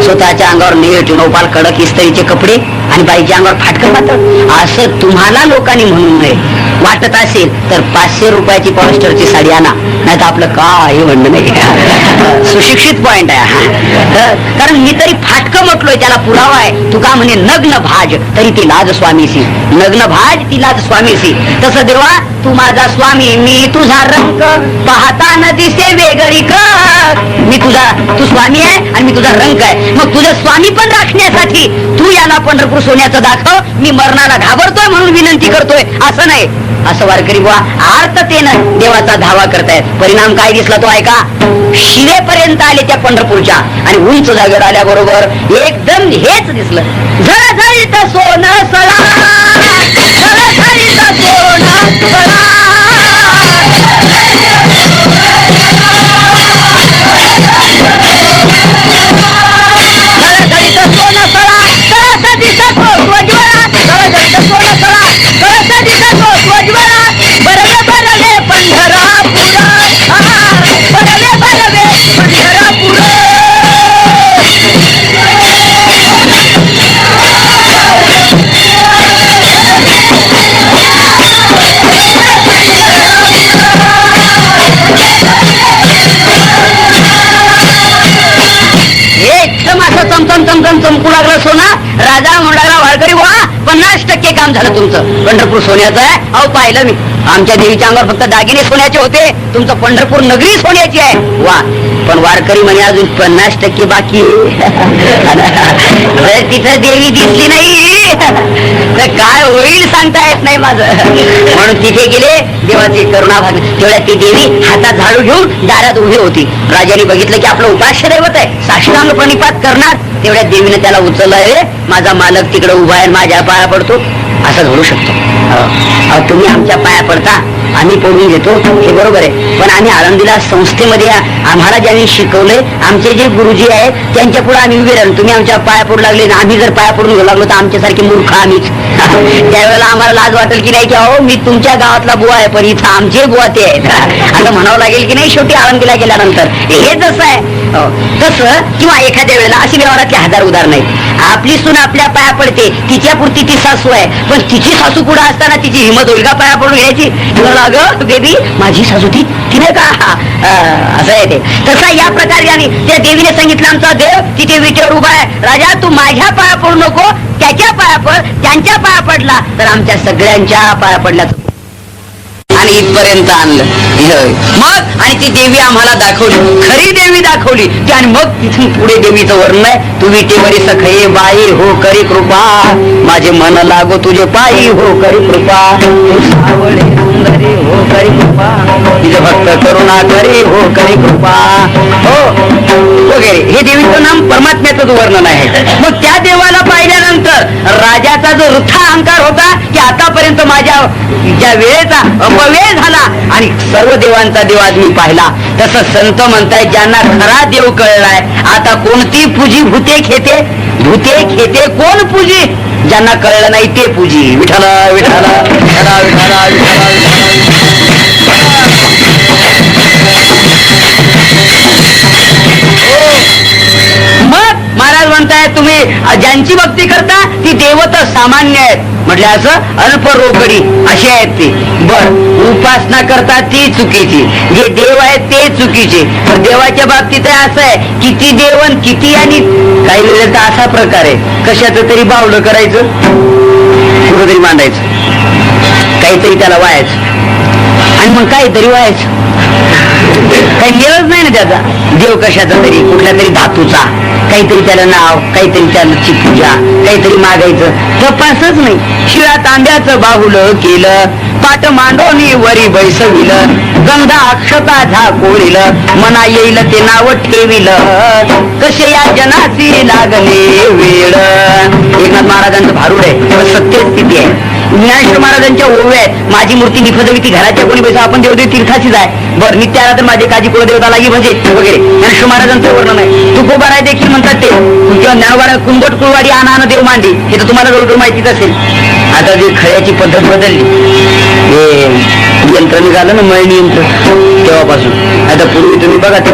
स्वतःच्या अंगावर नेट नोपाल कडक इस्त्रीचे कपडे आणि बाईच्या अंगावर फाटकं पातळ, असं तुम्हाला लोकांनी म्हणून नये वाटत असेल तर 500 रुपयाची पॉलिस्टरची साडी आणा, नाही तर आपलं काय म्हणणं नाही. सुशिक्षित पॉइंट आहे. कारण मी तरी फाटकं म्हटलोय, त्याला पुरावा आहे. तुका म्हणे नग्न भाज तरी ती लाज स्वामीसी, नग्न भाज ती लाज स्वामीसी. तसं देवा तू माझा स्वामी, मी तुझा रंग पाहता न दिसे वेगळी कर. मी तुझा, तू स्वामी आहे आणि मी तुझा रंग आहे. मग तुझं स्वामी पण राखण्यासाठी तू याला पंढरपूर सोन्याचं दाखव. मी मरणाला घाबरतोय म्हणून विनंती करतोय असं नाही. असं वारकरी बुवा आर्ततेनं देवाचा धावा करतायत. परिणाम काय दिसला तो ऐका. शिवेपर्यंत आले त्या पंढरपूरच्या आणि उंच जागेवर आल्याबरोबर एकदम हेच दिसलं. झळझळीत सोनं सळा, झळझळीत सोनं सळा. चमकू लागला सोना. राजा म्हणू लागला वारकरी वा 50% काम झालं तुमचं. पंढरपूर सोन्याचं आहे. अहो पाहिलं मी, आमच्या देवीच्या अंगावर फक्त दागिने सोन्याचे होते, तुमचं पंढरपूर नगरी सोन्याची आहे. वा, पण वारकरी म्हणे अजून 50% बाकी. तिथं देवी दिसली नाही तर काय होईल सांगता येत नाही माझं. म्हणून तिथे गेले, देवाची करुणा भाग. तेवढ्या ती देवी हातात झाडू घेऊन दारात उभी होती. राजाने बघितलं की आपलं उपास्य दैवत आहे, साष्टांग प्रणिपात करणार. तेवढ्या देवीने त्याला उचललंय. माझा मालक तिकडे उभा आहे, माझ्या पाया पडतो. असं घडू शकतो. तुम्ही आमच्या पाया पडता, आम्ही पडून घेतो, हे बरोबर आहे. पण आम्ही आळंदीला संस्थेमध्ये आम्हाला ज्यांनी शिकवलंय, आमचे जे गुरुजी आहेत त्यांच्या पुढे आम्ही उभे राहिलो. तुम्ही आमच्या पाया पडू लागले, आम्ही जर पाया पडून घेऊ लागलो तर आमच्यासारखे मूर्ख आम्हीच. त्यावेळेला आम्हाला लाज वाटेल की नाही की अहो मी तुमच्या गावातला बुवा आहे, पण इथं आमचे बुवा ते आहेत असं म्हणावं लागेल की नाही. शेवटी आळंदीला गेल्यानंतर हे जसं आहे तसं, किंवा एखाद्या वेळेला अशी व्यवहारातली 1000 उदाहरणं आहेत. आपली सून आपल्या पाया पडते, तिच्या पुरती ती सासू आहे, पण तिची सासू पुढे असताना तिची हिंमत होईल का पाया पडून घ्यायची. अगं बेबी माझी सासू ती नाही का, असं आहे ते. तसा या प्रकारे त्या देवीने सांगितलं आमचा देव तिथे विटेवर उभा आहे. राजा तू माझ्या पाया पडू नको, त्याच्या पाया पड. त्यांच्या पाया पडला तर आमच्या सगळ्यांच्या पाया पडल्याचं आणि इथपर्यंत आणलं. मग आणि ती देवी आम्हाला दाखवली, खरी देवी दाखवली. आणि मग तिथून पुढे देवीचं वर्णन आहे. तू विटेवरी सखये बाई हो करी कृपा, माझे मन लागो तुझे पायी हो करी कृपा, सावळे सुंदरी हो करी कृपा, तिचे भक्त करुणा करी हो करी कृपा, हो वगैरे. हे देवीचं नाम परमात्म्याचं वर्णन आहे. मग त्या देवाला पाहिल्यानंतर राजाचा जो वृथा अहंकार होता की आतापर्यंत माझ्या ज्या वेळेचा अपव्यय झाला आणि सर्व देवांचा देव आज मी पाहिला, तसं संत म्हणताय ज्यांना खरा देव कळलाय आता कोणती पूजी भूते खेते, भूते खेते कोण पूजी, ज्यांना कळलं नाही ते पूजी. विठाला विठाला विठाला विठाला विठाला. मग महाराज म्हणताय तुम्ही ज्यांची भक्ती करता ती देवत सामान्य आहेत. म्हटलं असं अल्प रोकडी अशी आहेत ती. बर, उपासना करता ती चुकीची, जे देव आहेत ते चुकीचे. पण देवाच्या बाबतीत असं आहे किती देवन किती, आणि काही वेळेला तर असा प्रकार आहे कशाचं तरी बावलं करायचं, कुठंतरी मांडायचं, काहीतरी त्याला व्हायचं आणि मग काहीतरी व्हायचं. काही मिळत नाही ना त्याचा. देव कशाचा तरी, कुठल्या तरी धातूचा, काहीतरी त्याला नाव, काहीतरी त्याची पूजा, काहीतरी मागायचं. तपासच नाही. शिळा तांब्याचं बाहुलं केलं, पाट मांडोनी वरी बैसविलं, गंधा अक्षता झाकोळीलं, मना येईल ते नाव ठेविलं, कसे या जनाची लागले वेळ. एकनाथ महाराजांचं भारूड आहे, सत्य स्थिती आहे. ज्ञानेश्वर महाराजांच्या ओव्या आहेत, माझी मूर्ती निफजवी ती घराच्या कोणी पैसा आपण देवदेव तीर्थाचीच आहे, बरं नित्य आला तर माझे काजी कुलदेवता लागी म्हणजे वगैरे ज्ञानेश्वर महाराजांचं वर्णन आहे. तुकोबाराय देखील म्हणतात ते, किंवा ज्ञानोबा कुंभट कुळवाडी आना देव मांडी, हे तर तुम्हाला जवळ माहितीच असेल. आता जी खळ्याची पद्धत बदलली, हे यंत्र निघालं ना, मळणी यंत्र, तेव्हापासून. आता पूर्वी तुम्ही बघा ते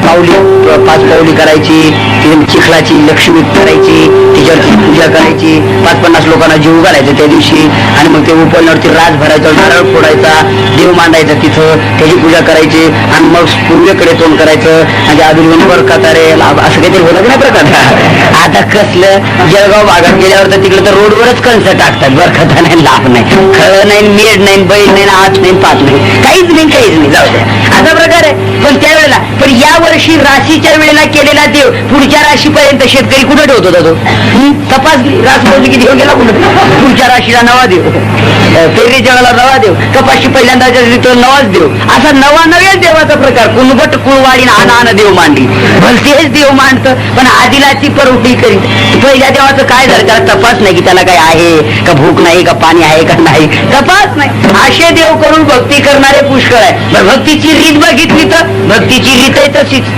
पावली 5 पावली करायची, चिखलाची लक्ष्मी करायची, त्याच्यावरती पूजा करायची, 5-50 लोकांना जीव घालायचं त्या दिवशी, आणि मग ते उपलण्यावरती राज भरायचा, नारळ फोडायचा, देव मांडायचा तिथं, त्याची पूजा करायची, आणि मग पूर्वेकडे तोंड करायचं, आणि अजून बरकत रे असं काहीतरी होतं नाही प्रकार. आता कसलं जळगाव भागात गेल्यावर तर तिकडे तर रोडवरच कंस टाकतात, बरकता नाही, लाभ नाही, खळं नाही, मेड नाही, बैल नाही, हात नाही, पाच नाही, काहीच नाही, काहीच नाही, जाऊ द्या असा प्रकार आहे. पण त्यावेळेला, पण या वर्षी राशीच्या वेळेला केलेला देव पुढच्या राशीपर्यंत शेतकरी कुठे ठेवत होता तो? तपासली रास किती गेला कुठं, पुढच्या राशीला नवा देव, पेरीच्या वेळेला नवा देव, कपाशी पहिल्यांदा तो नवाच देव, असा नवा नव्याच देवाचा प्रकार. कुणबट कुळवाडी आना देव मांडली, भलतेच देव मांडतं, पण आदिलाची परवटी करीत. पहिल्या देवाचं काय झालं, त्याला तपास नाही की त्याला काय आहे का, भूक नाही का, पाणी आहे का नाही, तपास नाही. असे देव करून भक्ती करणारे पुष्कळ आहे. बरं, भक्तीची रीत बघितली तर भक्तीची रीत आहे तशीच.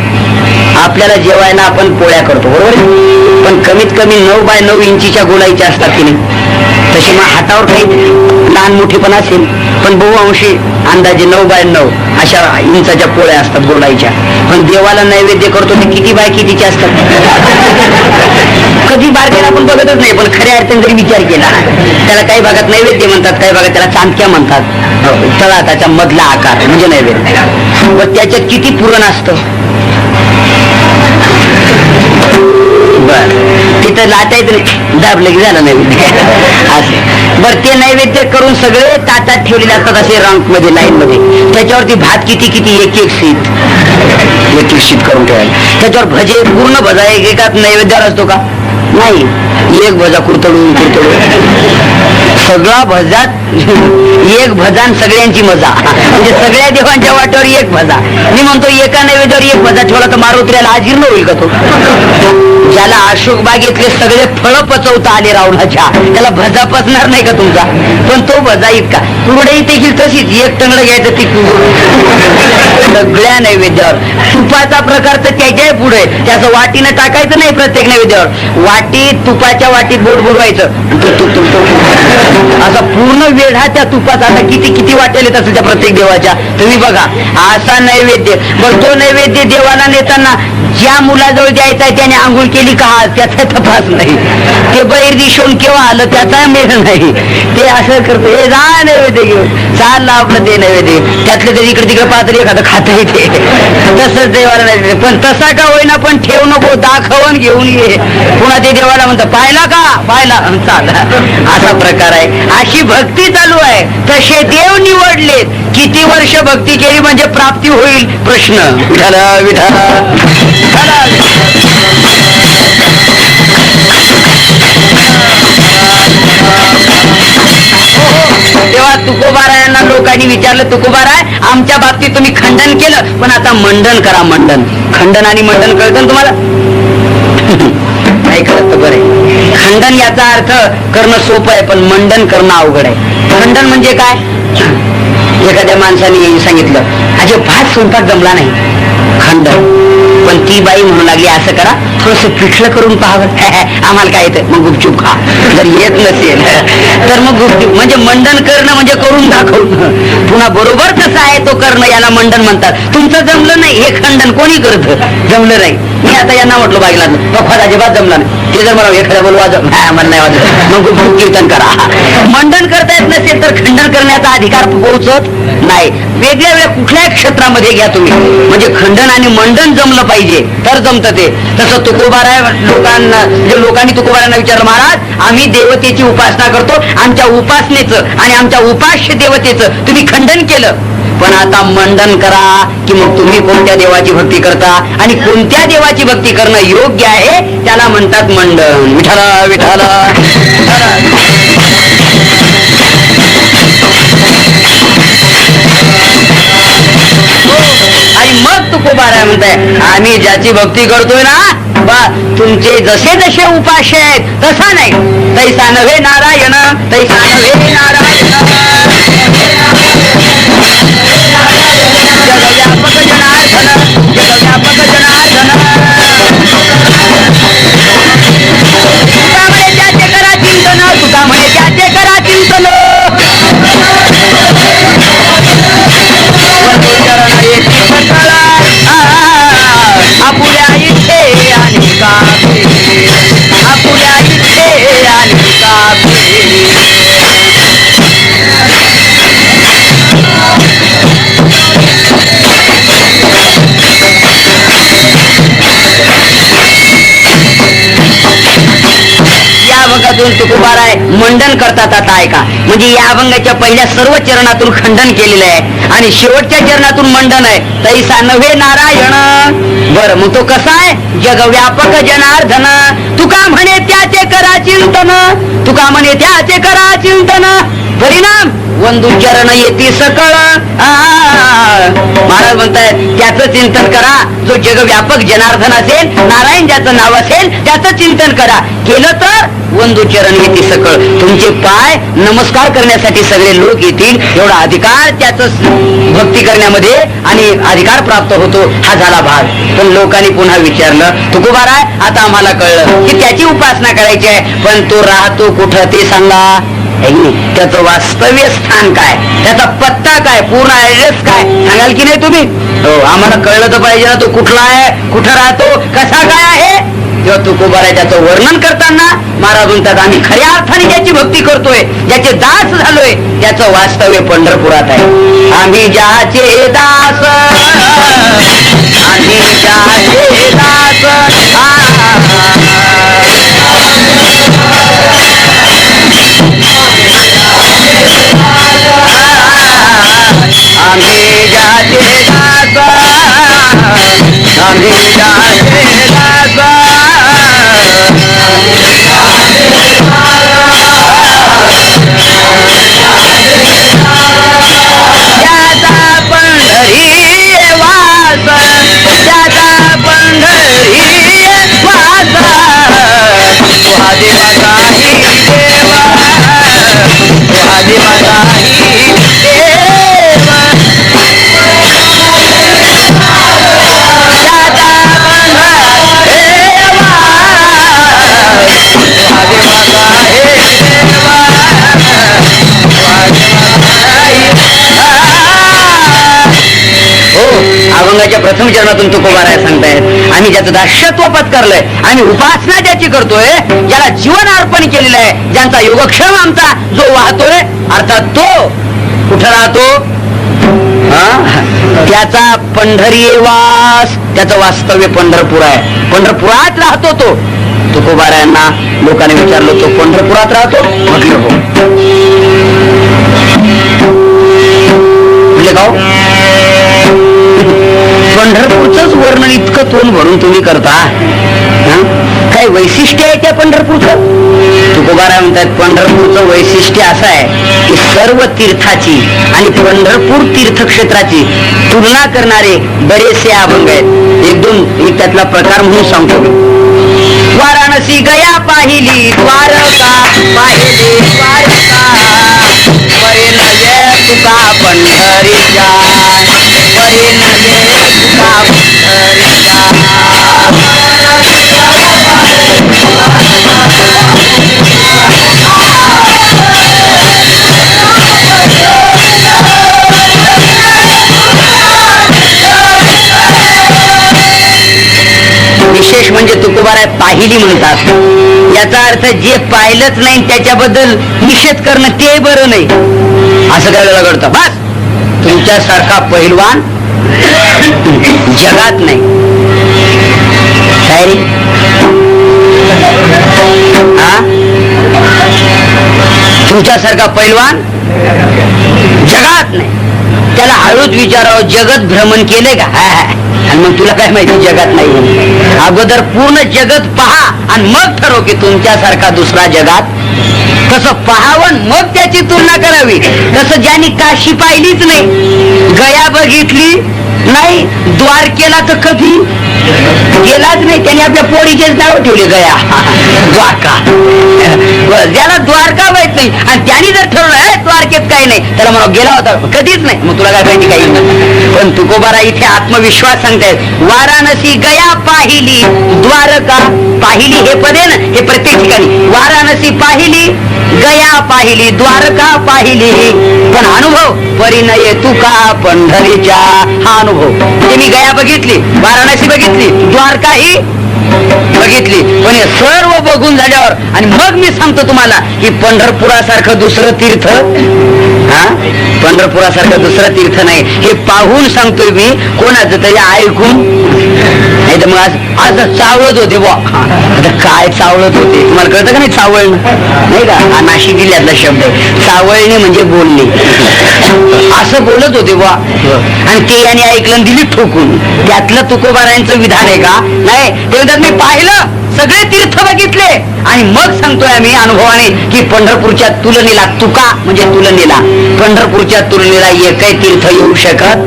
आपल्याला जेवायला आपण पोळ्या करतो, बरोबर, पण कमीत कमी 9x9 इंचीच्या गोलाईच्या असतात की नाही, तशी मग हातावर काही लहान मोठी पण असेल, पण बहुअंशी अंदाजे 9x9 अशा इंचाच्या पोळ्या असतात गोलाईच्या. पण देवाला नैवेद्य करतो ते किती बाय कितीचे असतात, कधी बारकेला आपण बघतच नाही. पण खऱ्या अर्थाने जरी विचार केला, त्याला काही भागात नैवेद्य म्हणतात, काही भागात त्याला चांदक्या म्हणतात, तळाचा मधला आकार म्हणजे नैवेद्य. व त्याच्यात किती पुरण असतं, बर तिथं लाटायचं नाही, दाबलं की झालं नैवेद्य असं. बर ते नैवेद्य करून सगळे ताटात ठेवलेले असतात असे रँक मध्ये, लाईन मध्ये. त्याच्यावरती भात किती किती, एक शीत करून ठेवायला. त्याच्यावर भजे, पूर्ण भजा एकात नैवेद्यावर असतो का, नाही, एक भजा कुरतडून सगळा भजात एक भजान सगळ्यांची मजा, म्हणजे सगळ्या देवांच्या वाट्यावर एक भजा. मी म्हणतो एका नैवेद्यावर एक भजा ठेवला तर मारुत्र्याला अजीर्ण होईल का तो? ज्याला अशोक बागेतले सगळे फळं पचवता आले रावणाच्या, त्याला भजा पचणार नाही का तुमचा? पण तो भजा इतका. कुरडई देखील तशीच, एक टंगड घ्यायचं ती सगळ्या नैवेद्यावर. तुपाचा प्रकार तर त्याच्या पुढे, त्याचं वाटीनं टाकायचं नाही प्रत्येक नैवेद्यावर, वाटीत तुपाच्या वाटीत बोट बुडवायचं, असा पूर्ण वेढा त्या तुपाचा. आता किती किती वाटेल येत असेल त्या प्रत्येक देवाच्या, तुम्ही बघा असा नैवेद्य. बरं, तो नैवेद्य देवाला नेताना ज्या मुलाजवळ द्यायचा आहे त्याने आंघोळ केली का त्याचा तपास नाही, ते बैर दिशून केव्हा आलं त्याचा मेळ नाही, ते असं करतो, हे जा नैवेद्य घेऊन चाललं आपलं ते नैवेद्य. त्यातलं ते इकडे तिकडे पाहतरी एखादं खात येते, तसंच देवाला नाही. पण तसा का होईना, पण ठेव नको, दाखवून घेऊन ये. पुन्हा ते देवाला म्हणतात, पाहिला का, पाहिला, चाल, असा प्रकार आहे. अशी भक्ती चालू आहे. तसे देव निवडलेत. किती वर्ष भक्ती केली म्हणजे प्राप्ती होईल, प्रश्न. विठाला विठाला तेव्हा तुकोबारायांना लोकांनी विचारलं, तुकोबाराय आमच्या बाबतीत तुम्ही खंडन केलं, पण आता मंडन करा. मंडन, खंडन आणि मंडन कळतं तुम्हाला? नाही कळत तर बरं. खंडन याचा अर्थ करणं सोपं आहे, पण मंडन करणं अवघड आहे. खंडन म्हणजे काय? एखाद्या माणसाने सांगितलं, अजे भात स्वयंपाक जमला नाही, खंडन. पण ती बाई म्हणू लागली, असं करा, थोडस पिठलं करून पाहावं, आम्हाला काय येतं, मग गुपचूप खा. जर येत नसेल तर मग गुपचूप, म्हणजे मंडन करणं म्हणजे करून दाखवणं. पुन्हा बरोबर कसं आहे तो करणं, याला मंडन म्हणतात. तुमचं जमलं नाही हे खंडन कोणी करतं? जमलं नाही. मी आता यांना म्हटलं बाईला, बघा अजिबात जमला नाही, ते जर मला एखाद्या बोल वाजव, मला नाही वाजत, मग गुपचूप कीर्तन करा. मंडन करता येत नसेल तर खंडन करण्याचा अधिकार पोहोचत नाही. वेगळ्या वेगळ्या कुठल्याही क्षेत्रामध्ये घ्या तुम्ही, म्हणजे खंडन आणि मंडन जमलं पाहिजे तर जमतं ते. तसं तुकोबाराय लोकांना, म्हणजे लोकांनी तुकोबारायांना विचारलं, महाराज आम्ही देवतेची उपासना करतो, आमच्या उपासनेचं आणि आमच्या उपास्य देवतेचं तुम्ही खंडन केलं, पण आता मंडन करा की मग तुम्ही कोणत्या देवाची भक्ती करता आणि कोणत्या देवाची भक्ती करणं योग्य आहे त्याला म्हणतात मंडन. विठाला विठाला आणि मग तुकोबाराय म्हणताय आम्ही ज्याची भक्ती करतोय ना बा तुमचे जसे जसे उपास्य आहेत तसा नाही. तैसा नव्हे नारायण, तैसा नव्हे नारायण, जगव्यापक जनार्दन, जगव्यापक जनार्दन. तुका म्हणे त्याचे करा चिंतन, तुका म्हणे त्याचे करा चिंतन. आपुल्या इथे आणि कापे, आपुल्या इथे आणि कापे. या अभंगातून तुकोबाराय मंडन करतात. आता ऐका, म्हणजे या अभंगाच्या पहिल्या सर्व चरणातून खंडन केलेलं आहे आणि शेवटच्या चरणातून मंडन आहे. तैसा नव्हे नारायण. बर मग तो कसा आहे? जगव्यापक जनार्दन, तुका म्हणे त्याचे करा चिंतन, तुका म्हणे त्याचे करा चिंतन. परिणाम वंदू चरण येती सकळ. महाराज म्हणतायत त्याचं चिंतन करा. जो जगव्यापक जनार्दन असेल, नारायण ज्याचं नाव असेल त्याचं चिंतन करा. केलं तर वंदू चरण येती सकळ. तुमचे पाय नमस्कार करण्यासाठी सगळे लोक येतील. एवढा अधिकार त्याच भक्ती करण्यामध्ये आणि अधिकार प्राप्त होतो. हा झाला भाग. पण लोकांनी पुन्हा विचारलं तुकोबाराय आता आम्हाला कळलं की त्याची उपासना करायची आहे, पण तो राहतो कुठं ते सांगा. त्याचं वास्तव्य स्थान काय, त्याचा पत्ता काय, पूर्ण ऍड्रेस काय सांगाल की नाही तुम्ही? हो आम्हाला कळलं तर पाहिजे ना तो कुठला आहे, कुठं राहतो, कसा काय आहे. तेव्हा तुकोबाराय त्याचं वर्णन करताना महाराज म्हणतात आम्ही खऱ्या अर्थाने ज्याची भक्ती करतोय, ज्याचे दास झालोय, त्याचं वास्तव्य पंढरपुरात आहे. आम्ही ज्याचे दास, आम्ही ज्याचे दास, आम्ही जाते दास, आम्ही जाते दास. त्याचा पंढरी वास, त्याचा पंढरी वास. देवा काही देवा, देवा काही देवा. अभंगाच्या प्रथम चरणातून तुकोबाराय सांगतायत आम्ही ज्याचं दास्यत्व पत्करलंय, आम्ही उपासना ज्याची करतोय, ज्याला जीवन अर्पण केलेलं आहे, ज्यांचा योगक्षेम आमचा जो वाहतोय, अर्थात तो कुठं राहतो? त्याचा पंढरी वास, त्याचं वास्तव्य पंढरपूर आहे. पंढरपुरात राहतो तो. तुकोबारायांना लोकांनी विचारलं तो पंढरपुरात राहतो? म्हटलं हो. म्हणजे गाव पंढरपूरच वर्णन इतकं तोंड भरून तुम्ही करता, काय वैशिष्ट्य आहे त्या पंढरपूरचं? तुकोबाराय म्हणतात पंढरपूरचं वैशिष्ट्य असं आहे की सर्व तीर्थाची आणि पंढरपूर तीर्थक्षेत्राची तुलना करणारे बरेचसे अभंग आहेत. एक त्यातला प्रकार म्हणून सांगतो मी. वाराणसी गया पाहिली द्वारका, पाहिली द्वारका, परे नये तुका पंढरीच्या, परे नये तुका पंढरीच्या. विशेष म्हणजे तुकोबाराय पाहिली म्हणतात. याचा अर्थ जे पाहिलंच नाही त्याच्याबद्दल निषेध करणं ते बरं नाही, असं करायला घडतं. बस तुमच्यासारखा पहिलवान जगात नाही. काय रे तुमच्यासारखा पैलवान जगात नाही. त्याला हळूच विचारावं जगत भ्रमण केले का? आणि मग तुला काय माहिती जगात नाही? अगोदर पूर्ण जगत पहा आणि मग ठरव की तुमच्यासारखा दुसरा जगात. तसं पाहावं मग त्याची तुलना करावी. तसं ज्यांनी काशी पाहिलीच नाही, गया बघितली, नाही, द्वारकेला तर कधी गेलाच नाही. त्याने आपल्या पोळीचेच नाव ठेवले गया द्वारका. ज्याला द्वारका माहित नाही आणि त्यांनी जर ठरवलं द्वारकेत काही नाही, त्याला मला गेला होता कधीच नाही, मग तुला काय माहिती काही नाही. पण तुकोबारा इथे आत्मविश्वास सांगतायत. वाराणसी गया पाहिली, द्वारका पाहिली हे पदे ना, हे प्रत्येक ठिकाणी. वाराणसी पाहिली, गया पाहिली, द्वारका पाहिली, पण अनुभव परिणय तुका पंढरीच्या. हा अनुभव म्हणजे मी गया बघितली, वाराणसी बघितली, द्वारका ही बघितली, पण हे सर्व बघून झाल्यावर आणि मग मी सांगतो तुम्हाला की पंढरपुरासारखं दुसरं तीर्थ, हा पंढरपुरासारखं दुसरं तीर्थ नाही. हे पाहून सांगतोय मी, कोणाचं तरी ऐकून नाही तर मग आज चावळत होते बुवा. आता काय चावळत होते तुम्हाला कळतं का नाही? चावळणं नाही का, हा नाशिक जिल्ह्यातला शब्द आहे. चावळणे म्हणजे बोलणे, असं बोलत होते बुवा. आणि ते याने ऐकलं दिली ठोकून. त्यातलं तुकोबारायांचं विधान आहे का? नाही. ते मी पाहिलं, सगळे तीर्थ बघितले आणि मग सांगतोय आम्ही अनुभवाने की पंढरपूरच्या तुलनेला, तुका म्हणजे तुलनेला, पंढरपूरच्या तुलनेला एकही तीर्थ येऊ शकत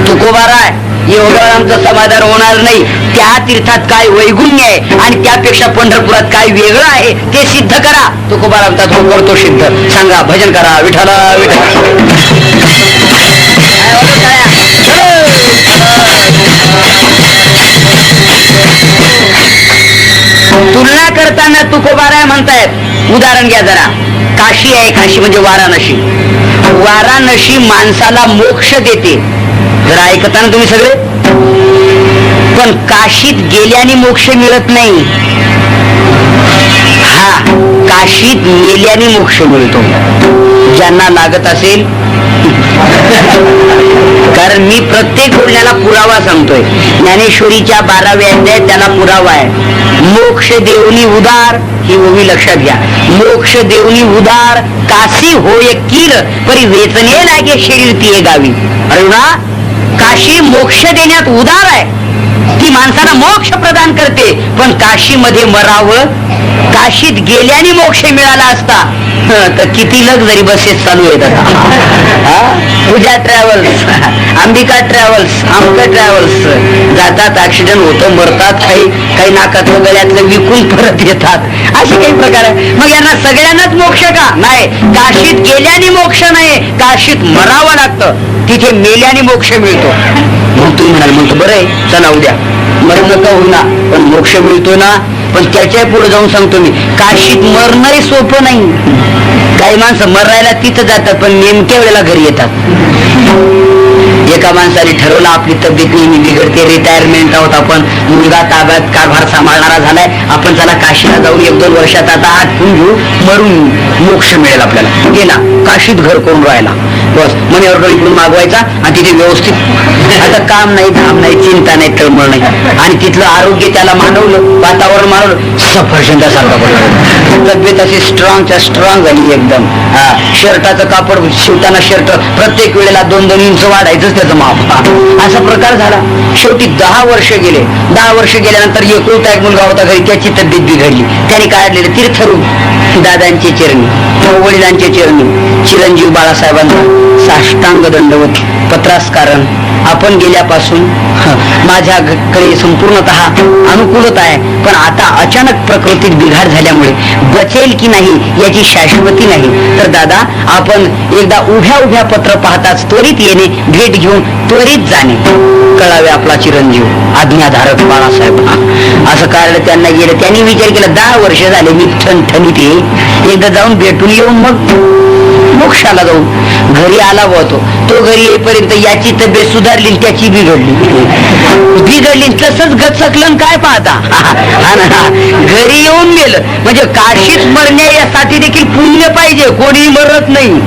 तुकोबारा आहे. एवढं आमचं समाधान होणार नाही. त्या तीर्थात काय वैगुण्य आहे आणि त्यापेक्षा पंढरपुरात काय वेगळं आहे ते सिद्ध करा. तुकोबारा आमचा तो करतो सिद्ध. सांगा, भजन करा, विठाला तुलना करताना तुकोबारा म्हणतायत. उदाहरण घ्या जरा. काशी आहे, काशी म्हणजे वाराणसी. वाराणसी माणसाला मोक्ष देते, जरा ऐकता ना तुम्ही सगळे. पण काशीत गेल्याने मोक्ष मिळत नाही. हा, काशीत गेल्याने मोक्ष मिळतो ज्यांना लागत असेल. कारण मी प्रत्येक बोलण्याला पुरावा सांगतोय. ज्ञानेश्वरीच्या 12व्या अध्यायात त्याला पुरावा आहे. मोक्ष देवनी उदार, ही ओवी लक्षात घ्या. मोक्ष देवनी उदार, काशी होय कीर, परी वेचने लागे शरीर तिये गावी. अरुणा, काशी मोक्ष देण्यात उदार आहे. ती माणसाला मोक्ष प्रदान करते. पण काशीमध्ये मरावं, काशीत गेल्याने मोक्ष मिळाला असता तर किती लक्झरी बसेस चालू आहेत आता. पूजा ट्रॅव्हल्स, अंबिका ट्रॅव्हल्स, आमका ट्रॅव्हल्स जातात, ऍक्सिडेंट होतं, मरतात, काही नाकातलं गळ्यातलं विकून परत येतात, असे काही प्रकार आहे. मग यांना सगळ्यांनाच मोक्ष का नाही? काशीत गेल्याने मोक्ष नाही, काशीत मरावं लागतं, तिथे मेल्याने मोक्ष मिळतो. मग तुम्ही म्हणाल, म्हणतो बरं आहे, चला उद्या मरण का होईना पण मोक्ष मिळतो ना. पण त्याच्या पुढे जाऊन सांगतो मी, काशीत मरणंही सोपं नाही. काही माणसं मरायला तिथं जातात पण नेमक्या वेळेला घरी येतात. एका माणसाने ठरवलं आपली तब्येत नेहमी बिघडते, रिटायरमेंट आहोत आपण, मुलगा ताब्यात कारभार सांभाळणारा झालाय, आपण त्याला काशीला जाऊन 1-2 वर्षात आता आटपून घेऊ, मरून मोक्ष मिळेल आपल्याला. गेला काशीत घर करून राहिला, बस मनीवर इकडून मागवायचा आणि तिथे व्यवस्थित, आता काम नाही, धाम नाही, चिंता नाही, तळमळ नाही, आणि तिथलं आरोग्य त्याला मानवलं, वातावरण मानवलं, सफरचंदासारखा पडला. तब्येत अशी स्ट्रॉंगच्या स्ट्रॉंग झाली एकदम. शर्टाचं कापड शिवताना शर्ट प्रत्येक वेळेला 2-2 इंच वाढायचं त्याचं माप, असा प्रकार झाला. शेवटी 10 वर्ष गेले. 10 वर्ष गेल्यानंतर एकुलता एक मुलगा होता घरी, त्याची तब्येत बिघडली. त्याने काढलेले तीर्थरूप दादांचे चरणी, वडिलांचे चरणी, चिरंजीव बाळासाहेबांना साष्टांग दंडवत पत्रास्कारण. आपण गेल्यापासून माझ्याकडे संपूर्णतः अनुकूलता आहे, पण आता अचानक प्रकृतीत बिघाड झाल्यामुळे बचेल की नाही याची शाश्वती नाही. तर दादा, आपण एकदा उभ्या पत्र पाहताच त्वरित येणे, भेट घेऊन त्वरित जाणे, कळावे आपला चिरंजीव आज्ञाधारक बाळासाहेब. असं कारण त्यांना गेलं. त्यांनी विचार केला, 10 वर्ष झाले मी ठणठणीत आहे, एकदा जाऊन भेटून येऊन मग मोक्षाला जाऊ. घरी आला होतो तो, घरी येईपर्यंत याची तब्येत सुधारली, त्याची बिघडली, तसंच गचकलं. काय पाहता, घरी येऊन गेलं. म्हणजे काशीत मरण्यासाठी देखील पुण्य पाहिजे, कोणी मरत नाही.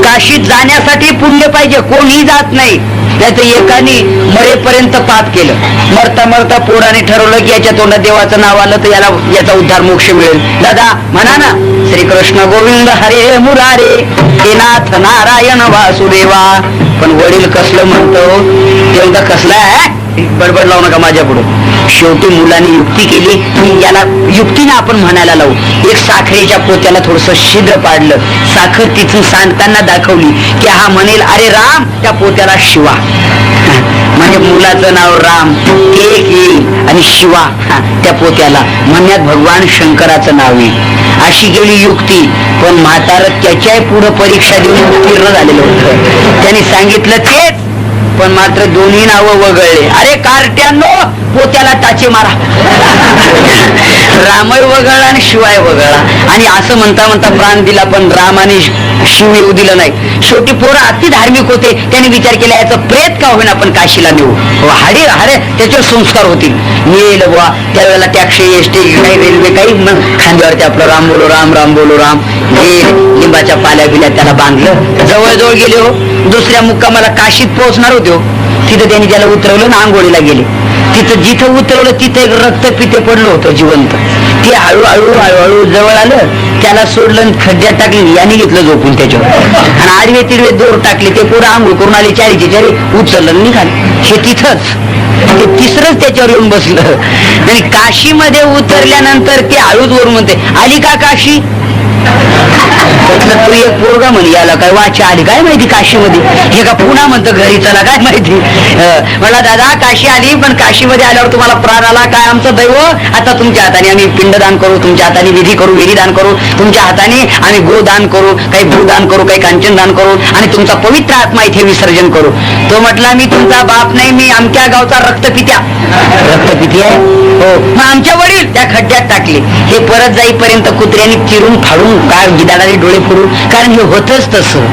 काशीत जाण्यासाठी पुण्य पाहिजे, कोणी जात नाही. नाहीतर एकाने मरेपर्यंत पाप केलं, मरता पोराने ठरवलं की याच्या तोंडात देवाचं नाव आलं तर याचा उद्धार मोक्ष मिळेल. दादा म्हणा ना, श्रीकृष्ण गोविंद हरे मुरारे, हे नाथ नारायण वासुदेवा. पण वडील कसलं म्हणतो, तेवढा कसला आहे, बडबड लावू नका माझ्या पुढे. शेवटी मुलांनी युक्ती केली की याला युक्तीने आपण म्हणायला लावू. एक साखरेच्या पोत्याला थोडस छिद्र पाडलं, साखर तिथून सांडताना दाखवली की हा म्हणेल, अरे राम, त्या पोत्याला शिवा. म्हणजे मुलाचं नाव राम ते एक येईल आणि शिवा त्या पोत्याला म्हणण्यात भगवान शंकराचं नाव येईल. अशी गेली युक्ती. पण म्हातारं त्याच्याही पुढं परीक्षा देऊन उत्तीर्ण झालेलं होतं. त्यांनी सांगितलं तेच, पण मात्र दोन्ही नावं वगळले. अरे कार्ट्यांनो, पोत्याला टाचे मारा. रामय वगळला आणि शिवाय वगळला. आणि असं म्हणता म्हणता प्राण दिला, पण राम आणि शिव येऊ दिलं नाही. शेवटी पोरं अति धार्मिक होते. त्यांनी विचार केला याचं प्रेत का होईना आपण काशीला नेऊ. हाडे हाडे त्याच्यावर संस्कार होतील. येईल बुवा त्यावेळेला टॅक्सी एसटी काही रेल्वे काही खांद्यावरती आपलं राम बोलो राम राम बोलो राम हे लिंबाच्या पाल्या बिल्या त्याला बांधलं. जवळजवळ गेले हो. दुसऱ्या मुक्कामाला काशीत पोहोचणार होते हो. तिथं त्यांनी त्याला उतरवलं ना आंघोळीला गेले. तिथं जिथं उतरवलं तिथं एक रक्तपिते पडलं होतं जिवंत. ते हळूहळू हळूहळू जवळ आलं, त्याला सोडलं, खड्ड्यात टाकली. याने घेतलं झोपून त्याच्यावर आणि आडवे तिडवे दोर टाकले. ते पुढे आंघोळ करून आले, चारीचे चारी उचललं निघाले. हे तिथंच ते तिसरंच त्याच्यावर येऊन बसलं. आणि काशीमध्ये उतरल्यानंतर ते हळूच वरून म्हणते आली का काशी. तू एक पोरगा म्हणे याला काय वाचा आली काय माहिती काशीमध्ये. हे का पुन्हा म्हणतं घरी चला काय माहिती. म्हणला दादा काशी आली, पण काशीमध्ये आल्यावर तुम्हाला प्राण आला काय आमचं दैव. आता तुमच्या हाताने आम्ही पिंडदान करू, तुमच्या हाताने विधी करू, विधिदान करू, तुमच्या हाताने आम्ही गोदान करू, काही भूदान करू, काही कांचनदान करू आणि तुमचा पवित्र आत्मा इथे विसर्जन करू. तो म्हटला मी तुमचा बाप नाही, मी आमच्या गावचा रक्तपित्या. रक्तपिती आहे हो. मग आमच्या वडील त्या खड्ड्यात टाकले. हे परत जाईपर्यंत कुत्र्याने चिरून फाडून काय गिदाडाने डोळे फोडून. कारण हे होतच तसं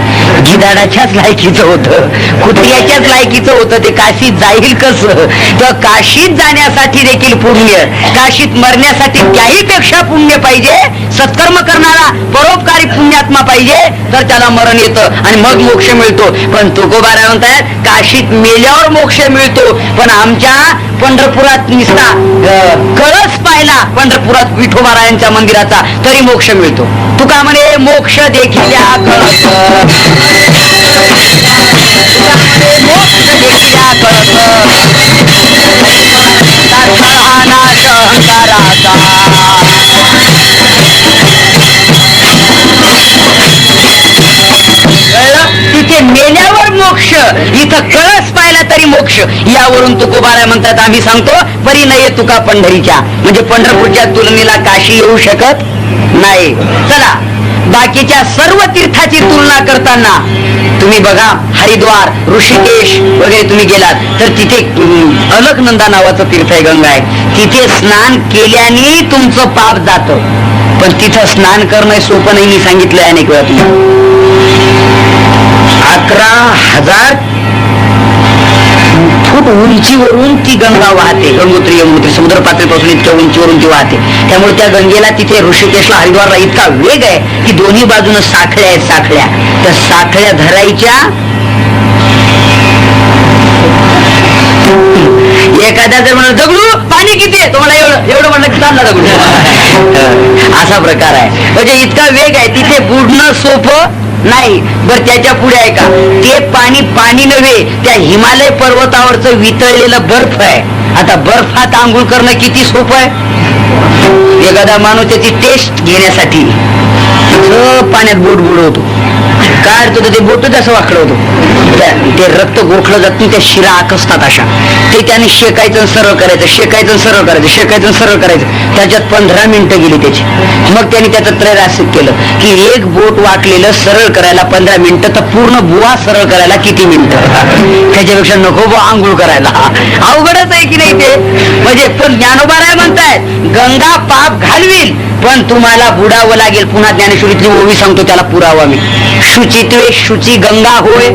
गिदाडाच्याच लायकीचं होतं, कुत्र्याच्याच लायकीचं होतं. ते काशीत जाईल कसं. तर काशीत जाण्यासाठी देखील पुण्य, काशीत मरण्यासाठी त्याही पेक्षा पुण्य पाहिजे. सत्कर्म करणारा परोपकारी पुण्यात्मा पाहिजे, तर त्याला मरण येतं आणि मग मोक्ष मिळतो. पण तुकोबाराय म्हणतायत काशीत मेल्यावर मोक्ष मिळतो. पण आमच्या पंढरपुरात निसता कळस पाहिला पंढरपुरात विठोबारायांच्या मंदिराचा तरी मोक्ष मिळतो. तुका म्हणे मोक्ष देखील कळस, मोक्ष देखील कळस, हा नाश अहंकाराचा. तिथे मेल्यावर मोक्ष, इथं कळस पाहिला तरी मोक्ष. यावरून तुकोबाराय म्हणतात आम्ही सांगतो परी नये तुका पंढरीच्या. म्हणजे पंढरपूरच्या तुलनेला काशी येऊ शकत नाही. चला बाकीच्या सर्व तीर्थाची तुलना करताना तुम्ही बघा हरिद्वार, ऋषिकेश वगैरे तुम्ही गेलात तर तिथे अलकनंदा नावाचं तीर्थ आहे, गंगा आहे. तिथे स्नान केल्याने तुमचं पाप जातं. पण तिथं स्नान करणं सोपं नाही. मी सांगितलं अनेक वेळा तुम्ही 11,000 फूट उंचीवरून ती गंगा वाहते. गंगोत्री यमुनोत्री समुद्र पातळीपासून इतक्या उंचीवरून ती वाहते. त्यामुळे त्या गंगेला तिथे ऋषिकेशला हरिद्वारला इतका वेग आहे की दोन्ही बाजूनं साखळ्या आहेत. साखळ्या त्या साखळ्या धरायच्या. एखाद्या जर म्हणलं दगडू पाणी किती आहे, तुम्हाला एवढं एवढं म्हणलं की चालला दगडू. असा प्रकार आहे. म्हणजे इतका वेग आहे तिथे बुडणं सोपं नाही. बर त्याच्या पुढे आहे का ते पाणी पाणी नव्हे, त्या हिमालय पर्वतावरचं वितळलेलं बर्फ आहे. आता बर्फात आंघोळ करणं किती सोपं आहे. एखादा माणूस त्याची टेस्ट घेण्यासाठी पाण्यात बोट बुडवतो, काढतो तर ते बोट असं वाकडं होतं. ते रक्त गोखलं जात त्या शिरा आकसतात अशा. ते त्याने शेकायचं सरळ करायचं, शेकायचं सरळ करायचं, शेकायचं सरळ करायचं. त्याच्यात 15 मिनिटं गेली त्याची. मग त्याने त्याचं त्रैरासिक केलं की एक बोट वाकलेलं सरळ करायला 15 मिनिटं, तर पूर्ण बुवा सरळ करायला किती मिनिटं. त्याच्यापेक्षा नको बुवा आंघोळ करायला. अवघडच आहे की नाही ते. म्हणजे पण ज्ञानोबाराय म्हणतायत गंगा पाप घालवील पण तुम्हाला बुडावं लागेल. पुन्हा ज्ञानेश्वरीतली ओवी सांगतो त्याला पुरावा मी. शुचित्वे शुची गंगा होय,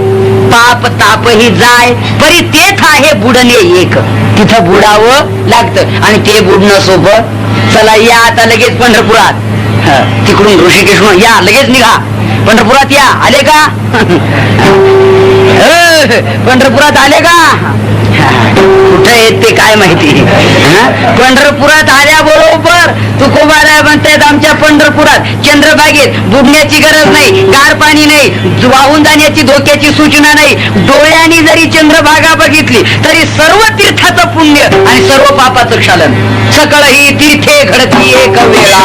पाप तापही जाय, परी तेथ आहे बुडणे एक. तिथं बुडावं लागतं आणि ते बुडणं सोपं. चला या आता लगेच पंढरपुरात. तिकडून ऋषिकेश या लगेच निघा पंढरपुरात या. आले का पंढरपुरात आले का. कुठे येत ते काय माहिती. पंढरपुरात आल्याबरोबर तुकोबाराय म्हणतायत आमच्या पंढरपुरात चंद्रभागेत बुडण्याची गरज नाही, गार पाणी नाही, वाहून जाण्याची धोक्याची सूचना नाही. डोळ्यांनी जरी चंद्रभागा बघितली तरी सर्व तीर्थाचं पुण्य आणि सर्व पापाचं क्षालन. सकळ ही तीर्थे घडती एक वेळा,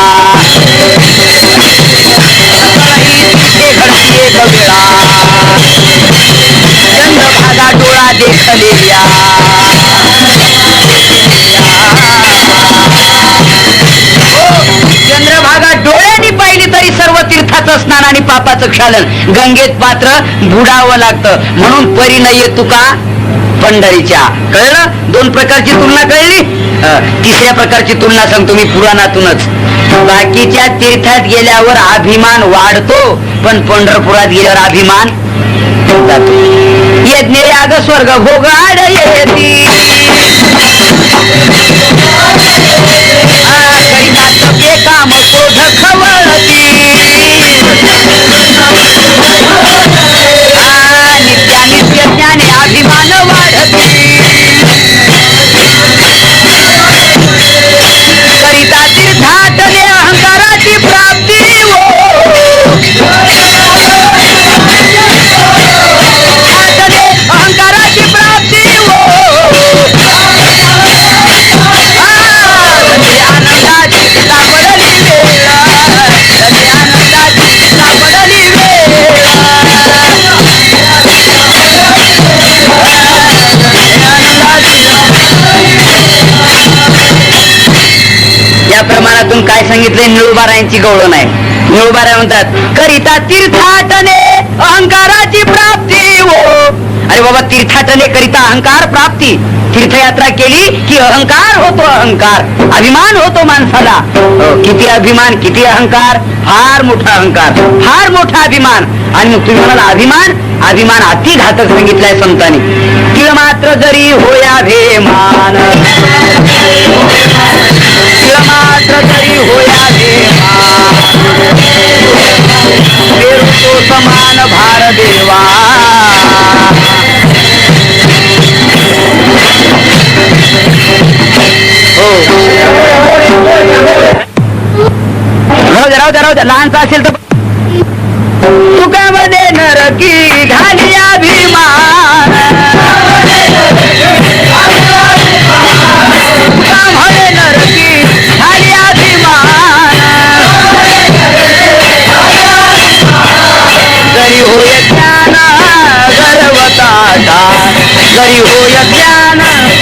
चंद्रभागा डोळा देखलेल्या. पापाचं क्षालन. गंगेत पात्र बुडावं लागतं, म्हणून परी नाहीये तुका पंढरीच्या. कळलं? 2 प्रकारची तुलना कळली. तिसऱ्या प्रकारची तुलना सांगतो मी पुराणातूनच. बाकीच्या तीर्थात गेल्यावर अभिमान वाढतो, पण पंढरपुरात गेल्यावर अभिमान जातो. यज्ञ याग स्वर्ग भोगाड येती, काम शोध खवळती, नित्य ज्ञाने अभिमान वाढती, करिता तीर्थाटने अहंकाराची प्राप्ती. अहंकाराची प्राप्ती आनंदाची सापडली वेळा, आनंदाची सापडली या प्रमाणातून काय सांगितलंय? निळोबारायांची गवळण आहे. निळोबाराय म्हणतात करिता तीर्थाटने अहंकाराची प्राप्ती हो. अरे बाबा, तीर्थाटने करिता अहंकार प्राप्ती. तीर्थयात्रा केली की अहंकार होतो, अहंकार अभिमान होतो माणसाला. किती अभिमान, किती अहंकार, फार मोठा अहंकार, फार मोठा अभिमान. आणि मग तुम्ही म्हणाल अभिमान, अभिमान अति घातक सांगितलाय संतांनी. तिळ मात्र जरी होया भेमान, तिळ मात्र जरी होया भेमान, तो समान भार देवा. राहू द्या लहानचा असेल तर. तुकामध्ये नरकी घाली अभिमान, तुकामध्ये नरकी घाली अभिमान, जरी होय ज्ञान गर्वताठा, जरी होय ज्ञान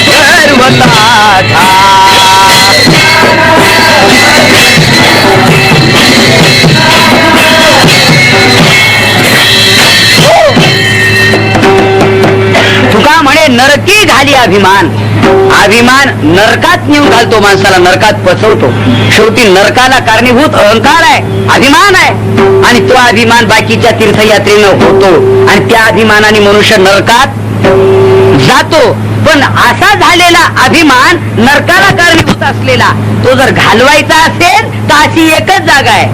गर्वताठा. तुका म्हणे नरकी घाली अभिमान. अभिमान नरकात नेऊन घालतो माणसाला, नरकात पचवतो. शेवटी नरकाला कारणीभूत अहंकार आहे, अभिमान आहे. आणि तो अभिमान बाकीच्या तीर्थयात्रेनं होतो आणि त्या अभिमानाने मनुष्य नरकात जातो. पण असा झालेला अभिमान नरकाला कारणीभूत असलेला तो जर घालवायचा असेल तर अशी एकच जागा आहे.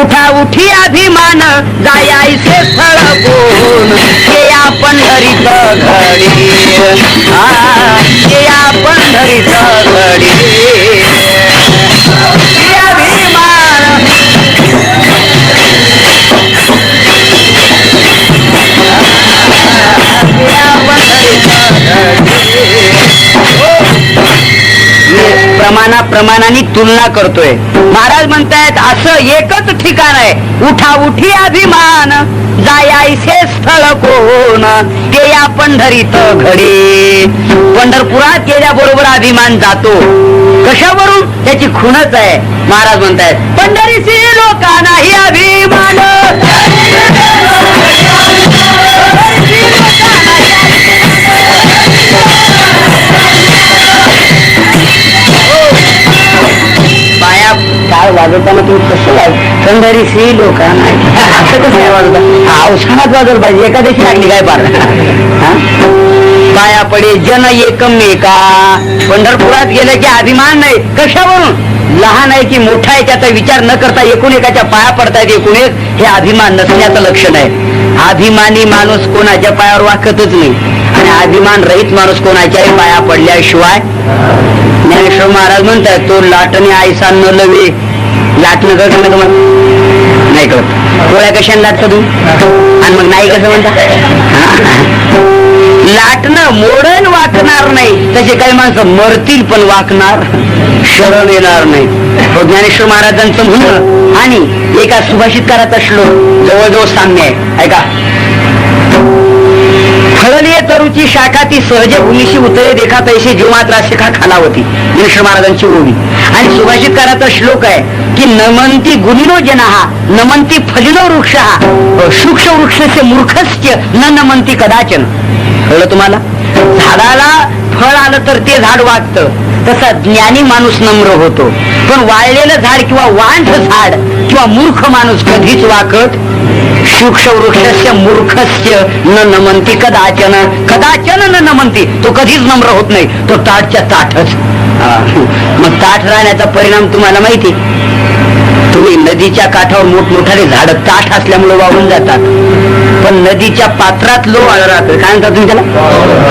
उठा उठी अभिमान जायायचे स्थळ कोण, ते आपण धरीत घडी, ते आपण धरीत घडी. अभिमान प्रमाणाने तुलना करतोय. महाराज म्हणतायत असं एकच ठिकाण आहे. उठा उठी अभिमान जायायचे स्थळ कोण, ते या पंढरीत घडी. पंढरपुरात गेल्याबरोबर अभिमान जातो. कशावरून? त्याची खुणच आहे. महाराज म्हणतायत पंढरीची लोकांना ही अभिमान, पाया काय वाजवताना तुम्ही कसं पंढरीशी लोकांना असं कसं वाजवता? अवसानात वाजवलं पाहिजे. एखाद्याची लागली काय पार पाया पडे जन एकमेका. पंढरपुरात गेलं की अभिमान नाही. कशावरून? लहान आहे की मोठा आहे त्याचा विचार न करता एकूण एकाच्या पाया पडतायत एकूण एक, हे अभिमान नसण्याचं लक्षण आहे. अभिमानी माणूस कोणाच्या पायावर वाकतच नाही आणि अभिमान रहित माणूस कोणाच्याही पाया पडल्याशिवाय. ज्ञानेश्वर महाराज म्हणतात तो लाटणे आयसा न लवे. लाटणं कळत ना तुम्हाला? नाही कळत. डोळ्या कशाने लाटतं तू आणि मग नाही कसं म्हणता? लाटणं मोडण वाकणार नाही. तसे काही माणसं मरतील पण वाकणार, शरण येणार नाही. ज्ञानेश्वर महाराजांचं म्हणणं आणि एका सुभाषितकाराचा श्लोक जवळजवळ साम्य आहे. ऐका. खळलिये तरुची शाखा ती सहजे भूमीशी उतरे देखा तैसे जीव मात्रा शिखा खालावती, ज्ञानेश्वर महाराजांची ओवी. आणि सुभाषितकाराचा श्लोक आहे की नमंती गुणिनो जनाहा नमंती फलिनो वृक्षहा सूक्ष्म वृक्षस्य मूर्खस्य न नमंती कदाचन. कळलं तुम्हाला? झाडाला फळ आलं तर ते झाड वागतं, तसा ज्ञानी माणूस नम्र होतो. पण वाळलेलं झाड किंवा वांझ झाड किंवा मूर्ख माणूस कधीच वाकत. सूक्ष्म वृक्षस्य मूर्खस्य न नमंती कदाचन, कदाचन न नमंती, तो कधीच नम्र होत नाही, तो ताठच्या ताठच. मग ताठ राहण्याचा परिणाम तुम्हाला माहिती. तुम्ही नदीच्या काठावर मोठमोठाले झाड ताठ असल्यामुळे वाहून जातात, पण नदीच्या पात्रात लो राहत. काय म्हणतात तुम्ही त्याला?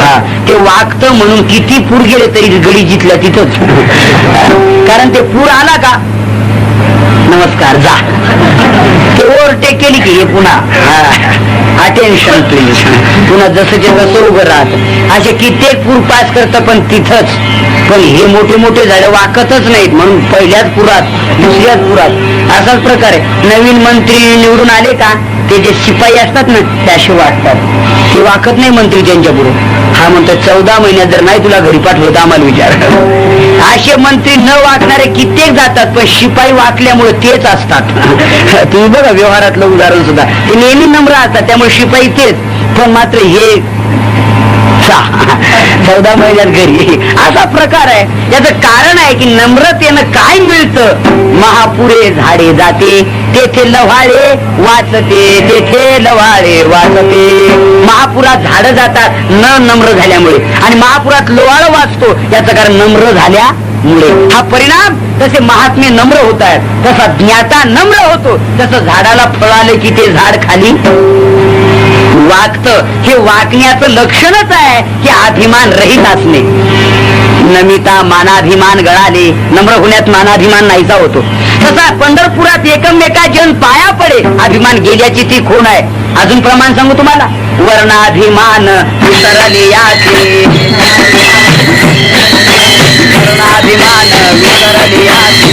हा, ते वागतं म्हणून किती पूर गेले तरी गडी जिथल्या तिथंच. कारण ते पूर आला का नमस्कार जा, ते ओव्हरटेक केली की हे पुन्हा अटेन्शन प्लीज, पुन्हा जसं तसं उभं राहत. असे कित्येक पूर पास करतं पण तिथंच. पण हे मोठे मोठे झाडं वाकतच नाहीत म्हणून पहिल्याच पुरात दुसऱ्याच पुरात. असाच प्रकारे नवीन मंत्री निवडून आले का ते जे शिपाई असतात ना त्याशी वाटतात, ते वाकत नाही मंत्री त्यांच्या पुढे. हा म्हणतो 14 महिन्यात जर नाही तुला घरी पाठवलं आम्हाला विचार. असे मंत्री न वाकणारे कित्येक जातात, पण शिपाई वाकल्यामुळे तेच असतात. तुम्ही बघा व्यवहारातलं उदाहरण सुद्धा, ते नेहमी नम्र असतात त्यामुळे शिपाई तेच. पण मात्र हे 14 महिन्यात घरी, असा प्रकार आहे. याचं कारण आहे की नम्रतेनं काय मिळतं. महापुरे झाडे जाते तेथे लव्हाळे वाचते, तेथे लव्हाळे वाचते. महापुरात झाडं जातात न नम्र झाल्यामुळे, आणि महापुरात लोहाळ वाचतो याचं कारण नम्र झाल्यामुळे. हा परिणाम. तसे महात्मे नम्र होत आहेत, तसा ज्ञाता नम्र होतो. तसं झाडाला फळ आलं की ते झाड खाली वागतं. हे वाकण्याचं लक्षणच आहे की अभिमान रहित असणे. नमिता मानाभिमान गळाले, नम्र होण्यात मानाभिमान नाहीसा होतो. तसा पंढरपुरात एकमेका जन पाया पडे, अभिमान गेल्याची ती खूण आहे. अजून प्रमाण सांगू तुम्हाला. वर्णाभिमान विसरले याचे, वर्णाभिमान विसरले याचे,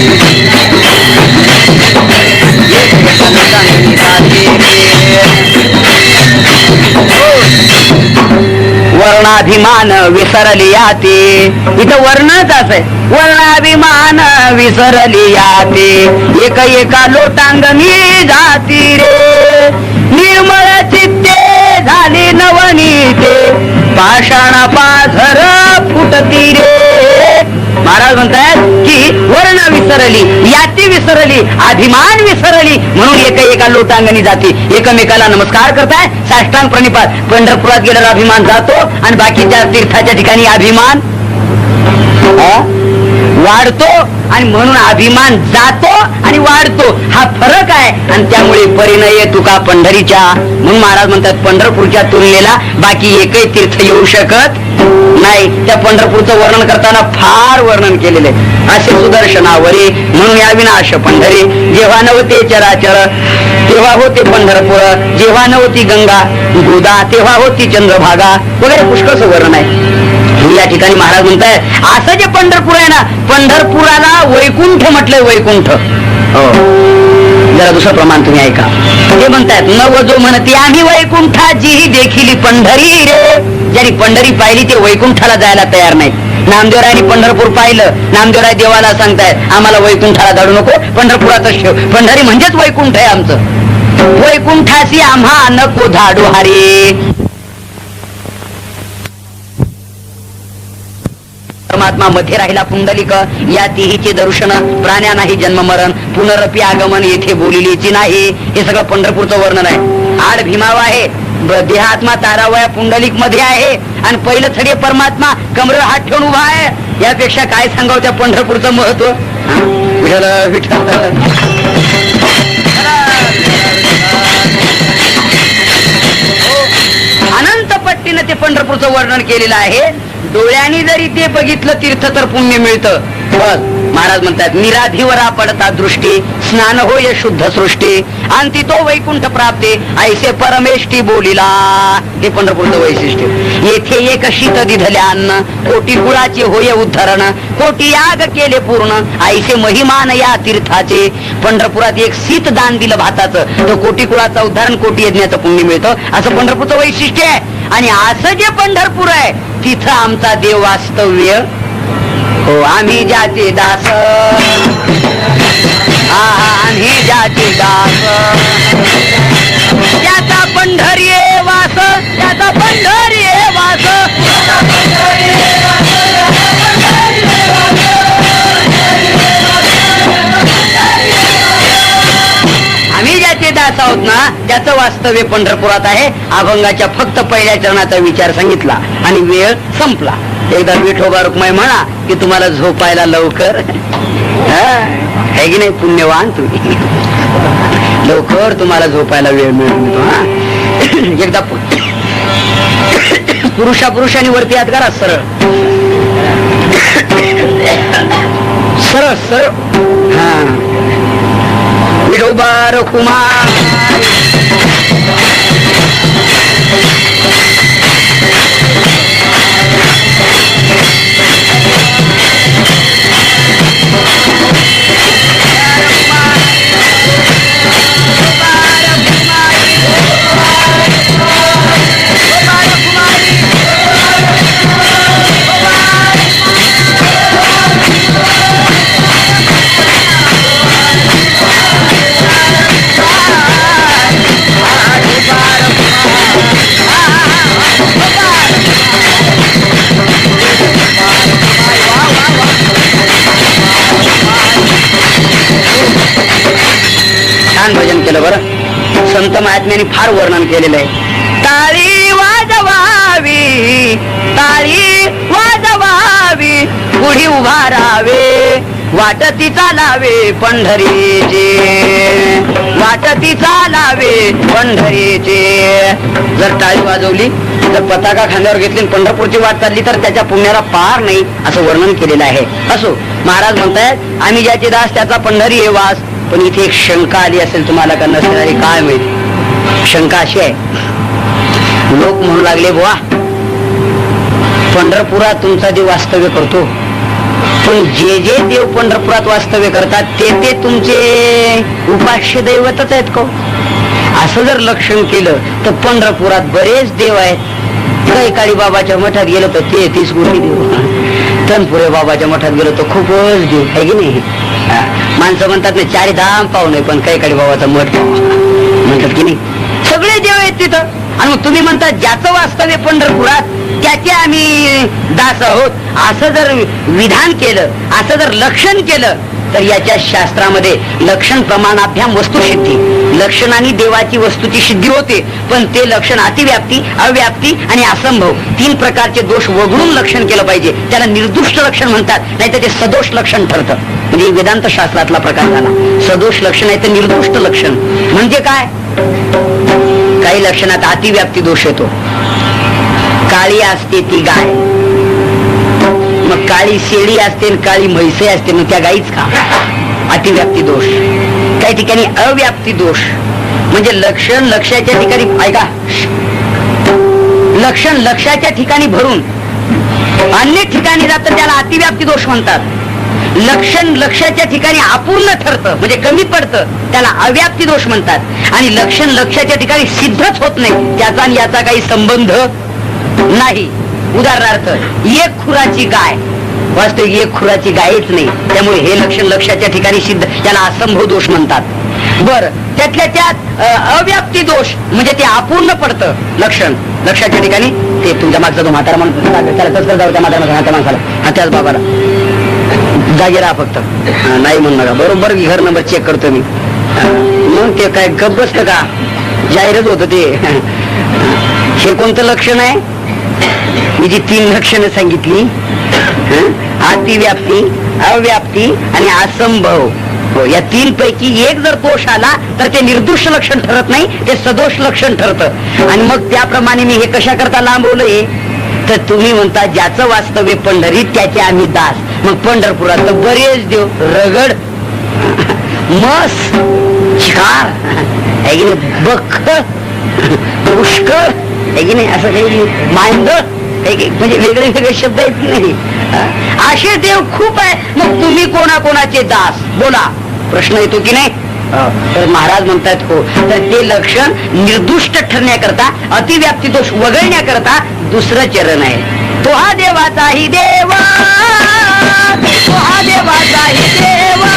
वर्णाभिमान विसरली याते. इथं वर्णच असं आहे, वर्णाभिमान विसरली याते. एक एका लोटांगणी जाती रे, निर्मळ चित्ते झाली नवनीते, पाषाणा पाझर फुटती रे. महाराज म्हणतात की वर्ण विसरली, याती विसरली, अभिमान विसरली, म्हणून एका लोटांगणी जाती. एकमेकाला नमस्कार करताय, साष्टांग प्रणिपात. पंढरपुरात गेलेला अभिमान जातो आणि बाकीच्या तीर्थाच्या ठिकाणी अभिमान वाढतो, आणि म्हणून अभिमान जातो आणि वाढतो. हा फरक आहे. आणि त्यामुळे परिणय तुका पंढरीच्या. म्हणून महाराज म्हणतात पंढरपूरच्या तुलनेला बाकी एकही तीर्थ येऊ शकत नाही. त्या पंढरपूरचं वर्णन करताना फार वर्णन केलेले. असे सुदर्शनावरी म्हणून या विनाश पंढरी. जेव्हा नव्हते चराचर तेव्हा होते पंढरपूर, जेव्हा नव्हती गंगा गोदा तेव्हा होती चंद्रभागा वगैरे पुष्कळचं वर्णन आहे. या ठिकाणी महाराज म्हणतायत असं जे पंढरपूर आहे ना, पंढरपुराला वैकुंठ म्हटलंय. वैकुंठ. हो, जरा दुसरं प्रमाण तुम्ही ऐका. ते म्हणतायत नव जो म्हणते आम्ही वैकुंठाची देखील पंढरी रे. ज्यांनी पंढरी पाहिली ते वैकुंठाला जायला तयार नाही. नामदेवरायांनी पंढरपूर पाहिलं. नामदेवराय देवाला सांगतायत आम्हाला वैकुंठाला धाडू नको, पंढरपुरातच ठेव. पंढरी म्हणजेच वैकुंठ आहे आमचं. वैकुंठाशी आम्हा नको धाडू हरे. परमात्मा मध्ये राहिला पुंडलिक, या तिहीचे दर्शन प्राण्या नाही जन्म मरण, पुनरपी आगमन येथे बोलिलीची नाही. हे सगळं पंढरपूरचं वर्णन आहे. आड भीमाव आहे, देहात्मा तारावया पुंडलिक मध्ये आहे, आणि पहिलं थडे परमात्मा कमर हात ठेवून उभा आहे. यापेक्षा काय सांगावं त्या पंढरपूरचं महत्व. विठ्ठल विठ्ठल. अनंत पट्टीनं ते पंढरपूरचं वर्णन केलेलं आहे. डोळ्यांनी जरी ते बघितलं तीर्थ तर पुण्य मिळतं. बस महाराज म्हणतात निराधीवरा पडता दृष्टी, स्नान होय शुद्ध सृष्टी, अंती तो वैकुंठ प्राप्ते ऐसे परमेष्टी बोलिला. हे पंढरपूरचं वैशिष्ट्य. येथे एक शीत दिधल्या अन्न, कोटी कुळाचे होय उद्धरण, कोटी याग केले पूर्ण ऐसे महिमान या तीर्थाचे. पंढरपुरात एक शीत दान दिलं भाताचं, तर कोटी कुळाचं उद्धारण, कोटी यज्ञाचं पुण्य मिळतं. असं पंढरपूरचं वैशिष्ट्य आहे. आणि असं जे पंढरपूर आहे तिथं आमचा देव वास्तव्य. हो आम्ही ज्याचे दास, आम्ही ज्याचे दास, त्याचा पंढरी वास, त्याचा पंढरी वास. आम्ही ज्याचे दास आहोत ना त्याचं वास्तव्य पंढरपुरात आहे. अभंगाच्या फक्त पहिल्या चरणाचा विचार सांगितला आणि वेळ संपला. एकदा विठोबा रुक्माई म्हणा की तुम्हाला झोपायला लवकर आहे की नाही, पुण्यवान तुम्ही, लवकर तुम्हाला झोपायला वेळ मिळतो. एकदा पुरुषांनी वरती हात करा, सरळ सरळ सरळ. हा विठोबा रुक्माई छान भजन केलं बरं. संत महात्म्यांनी फार वर्णन केलेलं आहे. टाळी वाजवावी, टाळी वाजवावी, पुढी उभा राहावे, वाटती चालावे पंढरीचे, वाटती चालावे पंढरीचे. जर टाळी वाजवली जर पताका खांद्यावर घेतली पंढरपूरची वाट चालली तर त्याच्या पुण्याला पार नाही असं वर्णन केलेलं आहे. असो, महाराज म्हणतायत आम्ही ज्याचे दास त्याचा पंढरी हे वास. पण इथे एक शंका आली असेल तुम्हाला का नसणारी काय माहिती. शंका अशी आहे, लोक म्हणू लागले बुवा पंढरपुरात तुमचा देव वास्तव्य करतो, पण जे जे देव पंढरपुरात वास्तव्य करतात ते ते तुमचे उपास्य दैवतच आहेत का? असं जर लक्षण केलं तर पंढरपुरात बरेच देव आहेत. कैकाळी बाबाच्या मठात गेलो तर 33 कोटी देव, तनपुरे बाबाच्या मठात गेलो तर खूपच देव आहे की नाही. माणसं म्हणतात ना चारी धाम पाहू नये पण कैकाळी बाबाचा मठ पाहू म्हणतात की नाही. सगळे देव आहेत तिथं. आणि मग तुम्ही म्हणतात ज्याचं वास्तव्य पंढरपुरात त्याचे आम्ही दास आहोत, असं जर विधान केलं, असं जर लक्षण केलं तर याच्या शास्त्रामध्ये लक्षण प्रमाणाभ्याम वस्तुसिद्धी, लक्षणाने देवाची वस्तूची सिद्धी होते. पण ते लक्षण अतिव्याप्ती, अव्याप्ती आणि असंभव 3 प्रकारचे दोष वगळून लक्षण केलं पाहिजे. त्याला निर्दुष्ट लक्षण म्हणतात, नाही तर ते सदोष लक्षण ठरतं. म्हणजे वेदांत शास्त्रातला प्रकार झाला. सदोष लक्षण आहे तर निर्दुष्ट लक्षण म्हणजे काय? काही लक्षणात अतिव्याप्ती दोष येतो. काळी असते ती गाय, मग काळी शेळी असते, काळी म्हैसे असते, मग त्या गाईच का? अतिव्याप्ती दोष. काही ठिकाणी अव्याप्ती दोष म्हणजे लक्षण लक्षाच्या ठिकाणी, ऐका, लक्षण लक्षाच्या ठिकाणी भरून अन्य ठिकाणी जातं त्याला अतिव्याप्ती दोष म्हणतात. लक्षण लक्षाच्या ठिकाणी अपूर्ण ठरतं म्हणजे कमी पडतं त्याला अव्याप्ती दोष म्हणतात. आणि लक्षण लक्षाच्या ठिकाणी सिद्धच होत नाही, त्याचा आणि याचा काही संबंध नाही. उदाहरणार्थ एक खुराची गाय, वास्तविक एक खुराची गायच नाही, त्यामुळे हे लक्षण लक्षाच्या ठिकाणी सिद्ध, त्याला असंभव दोष म्हणतात. बर, त्यातल्या त्यात अव्याप्ती दोष म्हणजे ते अपूर्ण पडतं लक्षण लक्षाच्या ठिकाणी. ते तुमच्या मागचा तो म्हातारा म्हणतो त्याला तसं जाऊ, त्या म्हातारा माणसाला हा त्याच बाबाला जागे राहा फक्त, नाही म्हणू नका. बरोबर घर नंबर चेक करतो मी. मग ते काय गप बसतं का? जाहीरच होत ते. हे कोणतं लक्षण आहे? मी जी 3 लक्षणं सांगितली, अतिव्याप्ती, अव्याप्ती आणि असंभव, या 3 पैकी एक जर दोष आला तर ते निर्दोष लक्षण ठरत नाही, ते सदोष लक्षण ठरतं. आणि मग त्याप्रमाणे मी हे कशा करता लांबवलंय तर तुम्ही म्हणता ज्याचं वास्तव्य पंढरीत त्याचे आम्ही दास. मग पंढरपुरात तर बरेच देव, रगड, मस, शिकार आहे की नाही, बख, पुष्कळ आहे की नाही, असं काही मांद म्हणजे वेगळे वेगळे शब्द आहेत की नाही, असे देव खूप आहे. मग तुम्ही कोणाकोणाचे दास? बोला, प्रश्न येतो की नाही. तर महाराज म्हणतात हो. तर ते लक्षण निर्दुष्ट ठरण्याकरता, अतिव्याप्ती दोष वगळण्याकरता दुसरं चरण आहे. तो हा देवाचाही देवा, तो हा देवाचाही देवा,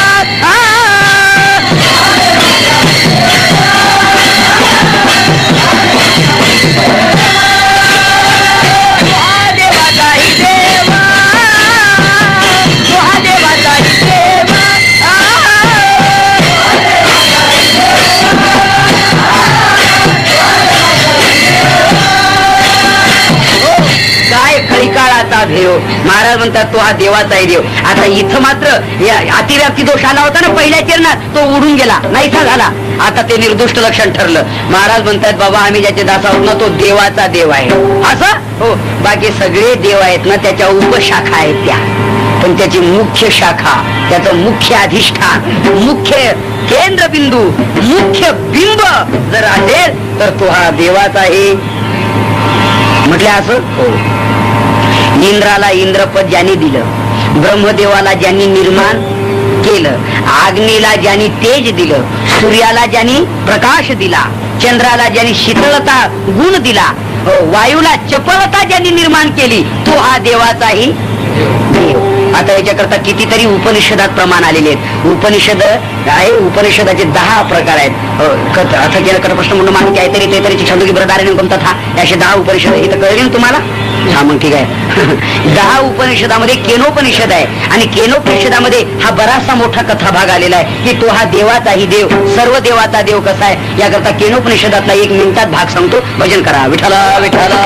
देव. महाराज म्हणतात तो हा देवाचाही देव. आता इथं मात्र अतिव्याप्ती दोष आला होता ना पहिल्या चरणात, तो उडून गेला, नाहीसा झाला. आता ते निर्दुष्ट लक्षण ठरलं. महाराज म्हणतात बाबा आम्ही ज्याचे दास आहोत ना तो देवाचा देव आहे. असं हो, बाकी सगळे देव आहेत ना त्याच्या उपशाखा आहेत त्या, पण त्याची मुख्य शाखा, त्याचं मुख्य अधिष्ठान, मुख्य केंद्रबिंदू, मुख्य बिंब जर असेल तर तो हा देवाचा आहे. म्हटलं असं हो. इंद्राला इंद्रपद ज्यांनी दिलं, ब्रह्मदेवाला ज्यांनी निर्माण केलं, अग्नीला ज्यांनी तेज दिलं, सूर्याला ज्यांनी प्रकाश दिला, चंद्राला ज्यांनी शीतलता गुण दिला, वायूला चपलता ज्यांनी निर्माण केली, तो हा देवाचाही देव. आता याच्याकरता कितीतरी उपनिषदात प्रमाण आलेले आहेत. उपनिषद आहे, उपनिषदाचे 10 प्रकार आहेत. असं केलं कर प्रश्न म्हणून माहिती काहीतरी ते तरी छंदोगी ब्रदारण्यम गमतात. हा असे 10 उपनिषद इथं कळले ना तुम्हाला. हा मग ठीक आहे. 10 उपनिषदामध्ये केनोपनिषद आहे आणि केनोपनिषदामध्ये हा बराचसा मोठा कथाभाग आलेला आहे की तो हा देवाचाही देव, सर्व देवाचा देव कसा आहे. याकरता केनोपनिषदातला 1 मिनिटात भाग सांगतो. भजन करा विठ्ठला विठ्ठला.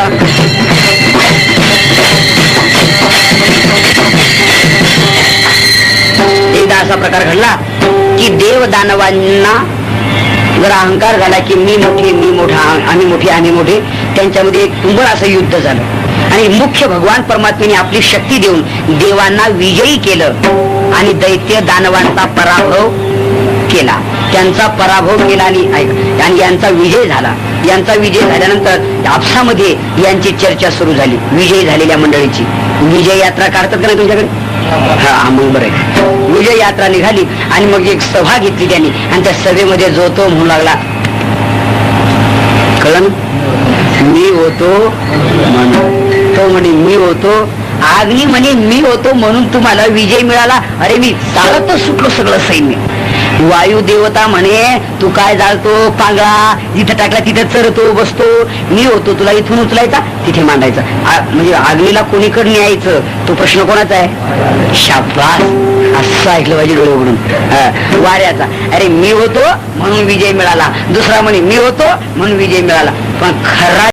एकदा असा प्रकार घडला की देव दानवांना जर अहंकार झाला की मी मोठी, मी मोठा, आम्ही मोठे, आम्ही मोठे, त्यांच्यामध्ये एक तुंबळ असं युद्ध झालं आणि मुख्य भगवान परमात्म्याने आपली शक्ती देऊन देवांना विजयी केलं आणि दैत्य दानवांचा पराभव केला. त्यांचा पराभव केला आणि यांचा विजय झाला. यांचा विजय झाल्यानंतर आपसामध्ये यांची चर्चा सुरू झाली. विजयी झालेल्या मंडळीची विजय यात्रा काढतात का नाही तुमच्याकडे. हा मग बरं. विजय यात्रा निघाली आणि मग एक सभा घेतली त्यांनी आणि त्या सभेमध्ये जो तो म्हणू लागला, कळलं मी होतो म्हणून. तो म्हणे मी होतो. अग्नी म्हणे मी होतो म्हणून तुम्हाला विजय मिळाला. अरे मी चालतच सुटलो सगळं सैन्य. वायू देवता म्हणे तू काय जाळतो पांगळा, जिथं टाकला तिथे चरतो बसतो. मी होतो तुला इथून उचलायचा तिथे मांडायचा. म्हणजे अग्नीला कोणीकडे न्यायचं तो प्रश्न कोणाचा आहे. शाबास, असं ऐकलं पाहिजे डोळे उघडून. वाऱ्याचा अरे मी होतो म्हणून विजय मिळाला. दुसरा म्हणे मी होतो म्हणून विजय मिळाला. पण खरा